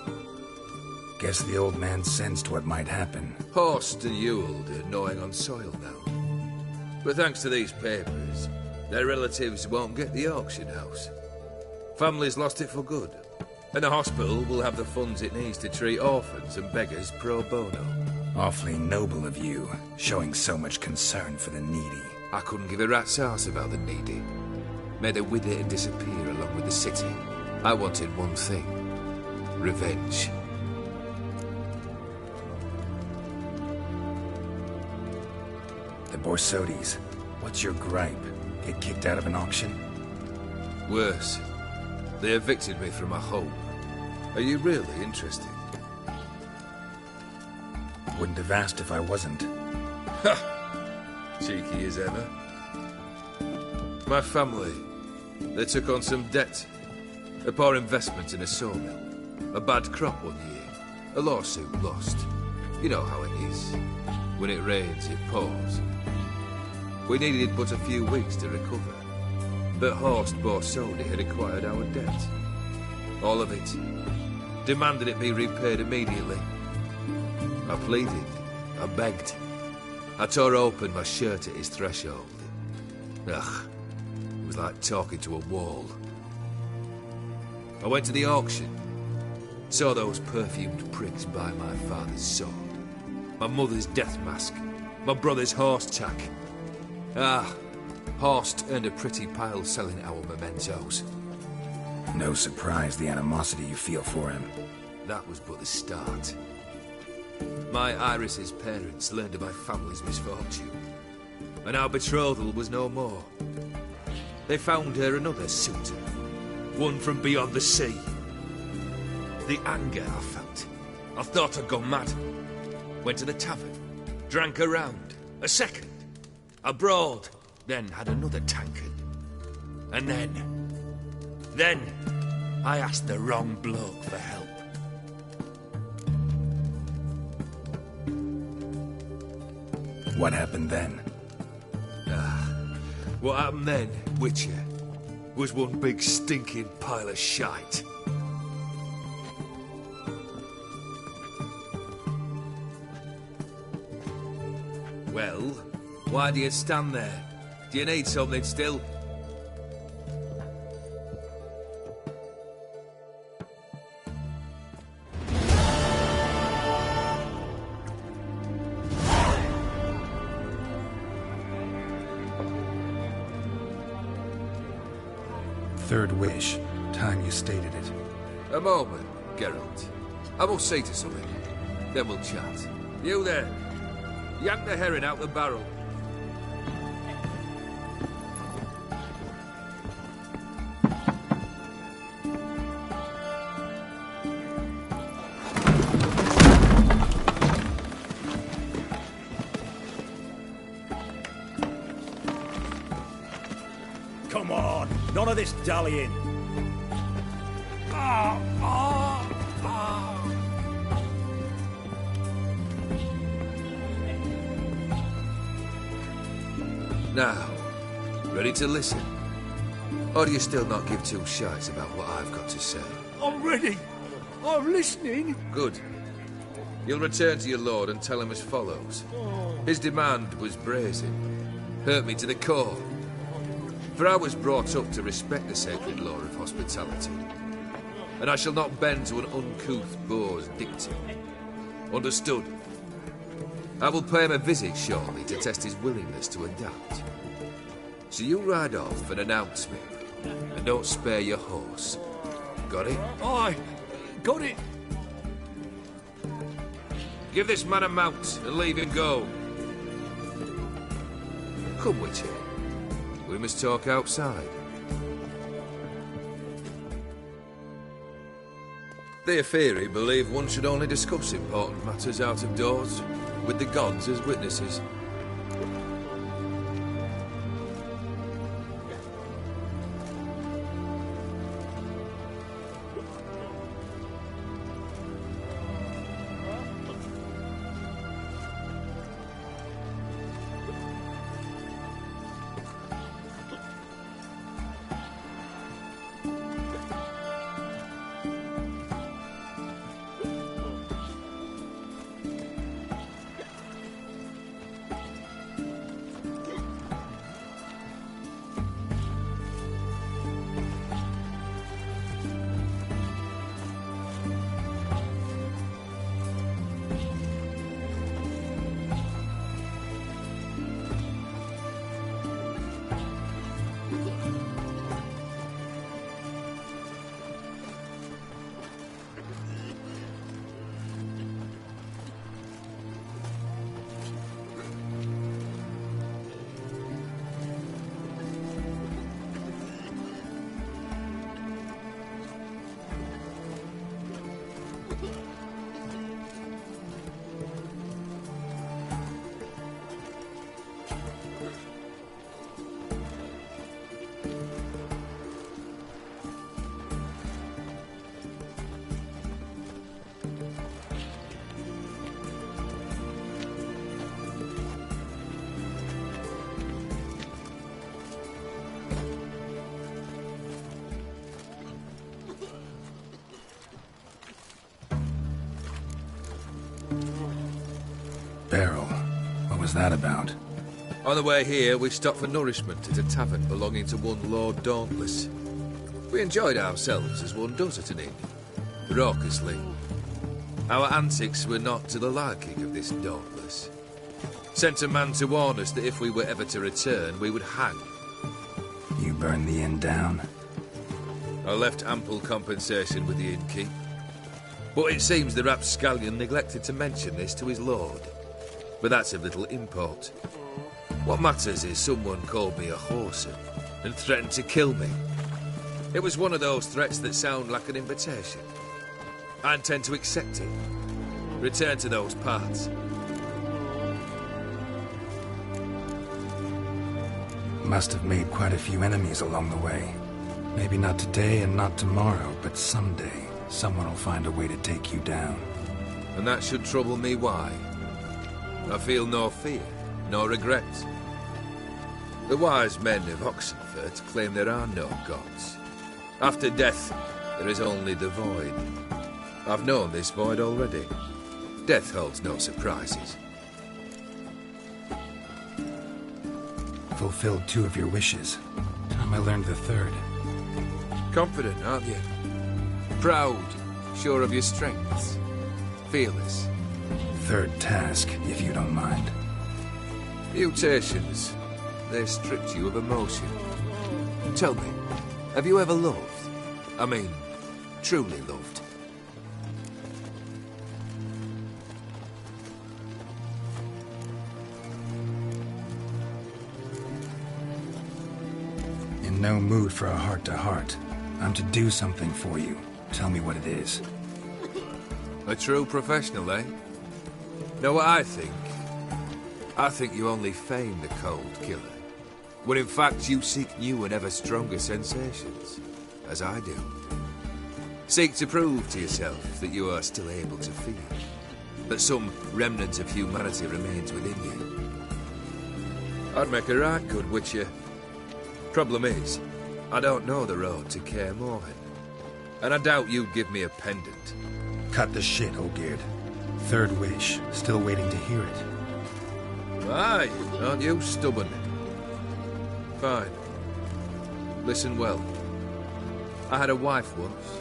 [SPEAKER 3] Guess the old man sensed what might happen.
[SPEAKER 14] Horst and Ewald are gnawing on soil now. But thanks to these papers, their relatives won't get the auction house. Families lost it for good. And the hospital will have the funds it needs to treat orphans and beggars pro bono.
[SPEAKER 3] Awfully noble of you, showing so much concern for the needy.
[SPEAKER 14] I couldn't give a rat's ass about the needy. May they wither and disappear along with the city. I wanted one thing. Revenge.
[SPEAKER 3] The Borsodis. What's your gripe? Get kicked out of an auction?
[SPEAKER 8] Worse. They evicted me from my home. Are you really interested?
[SPEAKER 3] Wouldn't have asked if I wasn't.
[SPEAKER 8] Ha! Cheeky as ever. My family, they took on some debt. A poor investment in a sawmill. A bad crop one year. A lawsuit lost. You know how it is. When it rains, it pours. We needed but a few weeks to recover. But Horst Borsodi had acquired our debt. All of it. Demanded it be repaid immediately. I pleaded. I begged. I tore open my shirt at his threshold. Ugh. It was like talking to a wall. I went to the auction. Saw those perfumed pricks buy my father's sword. My mother's death mask. My brother's horse tack. Ah, Horst earned a pretty pile selling our mementos.
[SPEAKER 3] No surprise the animosity you feel for him.
[SPEAKER 8] That was but the start. My Iris's parents learned of my family's misfortune, and our betrothal was no more. They found her another suitor, one from beyond the sea. The anger I felt, I thought I'd gone mad. Went to the tavern, drank a round, a second, a broad, then had another tankard. And then, I asked the wrong bloke for help.
[SPEAKER 3] What happened then?
[SPEAKER 8] What happened then, Witcher, was one big stinking pile of shite. Well, why do you stand there? Do you need something still?
[SPEAKER 3] Third wish. Time you stated it.
[SPEAKER 8] A moment, Geralt. I must see to something. Then we'll chat. You there. Yank the herring out the barrel.
[SPEAKER 19] Come on, none of this dallying.
[SPEAKER 8] Now, ready to listen? Or do you still not give two shites about what I've got to say?
[SPEAKER 19] I'm ready. I'm listening.
[SPEAKER 8] Good. You'll return to your lord and tell him as follows. His demand was brazen. Hurt me to the core. For I was brought up to respect the sacred law of hospitality. And I shall not bend to an uncouth boor's dictum. Understood? I will pay him a visit shortly to test his willingness to adapt. So you ride off and announce me. And don't spare your horse. Got it?
[SPEAKER 19] Aye, got it.
[SPEAKER 8] Give this man a mount and leave him go. Come, Witcher. We must talk outside. The Aetheri believe one should only discuss important matters out of doors, with the gods as witnesses.
[SPEAKER 3] was that about?
[SPEAKER 8] On the way here, we stopped for nourishment at a tavern belonging to one Lord Dauntless. We enjoyed ourselves as one does at an inn, raucously. Our antics were not to the liking of this Dauntless. Sent a man to warn us that if we were ever to return, we would hang.
[SPEAKER 3] You burned the inn down?
[SPEAKER 8] I left ample compensation with the innkeep. But it seems the rapscallion neglected to mention this to his lord. But that's of little import. What matters is someone called me a whoreson and threatened to kill me. It was one of those threats that sound like an invitation. I intend to accept it. Return to those parts.
[SPEAKER 3] Must have made quite a few enemies along the way. Maybe not today and not tomorrow, but someday, someone will find a way to take you down.
[SPEAKER 8] And that should trouble me why? I feel no fear, no regret. The wise men of Oxenfurt claim there are no gods. After death, there is only the void. I've known this void already. Death holds no surprises.
[SPEAKER 3] Fulfilled 2 of your wishes. Time I learned the 3rd.
[SPEAKER 8] Confident, aren't you? Proud, sure of your strengths. Fearless.
[SPEAKER 3] 3rd task, if you don't mind.
[SPEAKER 8] Mutations. They stripped you of emotion. Tell me, have you ever loved? I mean, truly loved?
[SPEAKER 3] In no mood for a heart-to-heart. I'm to do something for you. Tell me what it is.
[SPEAKER 8] A true professional, eh? Know what I think? I think you only feign the cold killer, when in fact you seek new and ever stronger sensations, as I do. Seek to prove to yourself that you are still able to feel, that some remnant of humanity remains within you. I'd make a right good witcher. Problem is, I don't know the road to Kaer Morhen, and I doubt you'd give me a pendant.
[SPEAKER 3] Cut the shit, Olgierd. 3rd wish. Still waiting to hear it.
[SPEAKER 8] Aye, aren't you stubborn? Fine. Listen well. I had a wife once.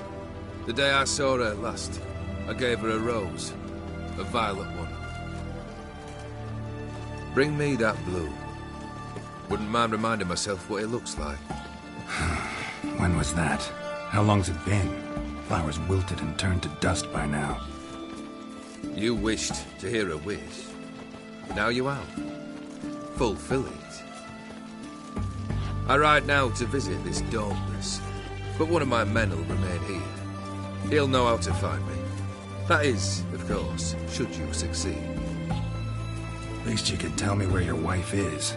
[SPEAKER 8] The day I saw her last, I gave her a rose. A violet one. Bring me that blue. Wouldn't mind reminding myself what it looks like.
[SPEAKER 3] When was that? How long's it been? Flowers wilted and turned to dust by now.
[SPEAKER 8] You wished to hear a wish. Now you have. Fulfill it. I ride now to visit this Dauntless, but one of my men will remain here. He'll know how to find me. That is, of course, should you succeed.
[SPEAKER 3] At least you could tell me where your wife is.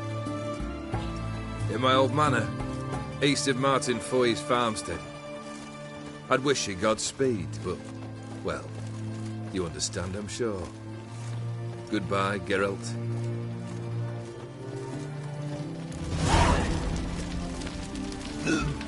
[SPEAKER 8] In my old manor, east of Martin Foy's farmstead. I'd wish you Godspeed, but, well, you understand, I'm sure. Goodbye, Geralt.
[SPEAKER 15] Ugh.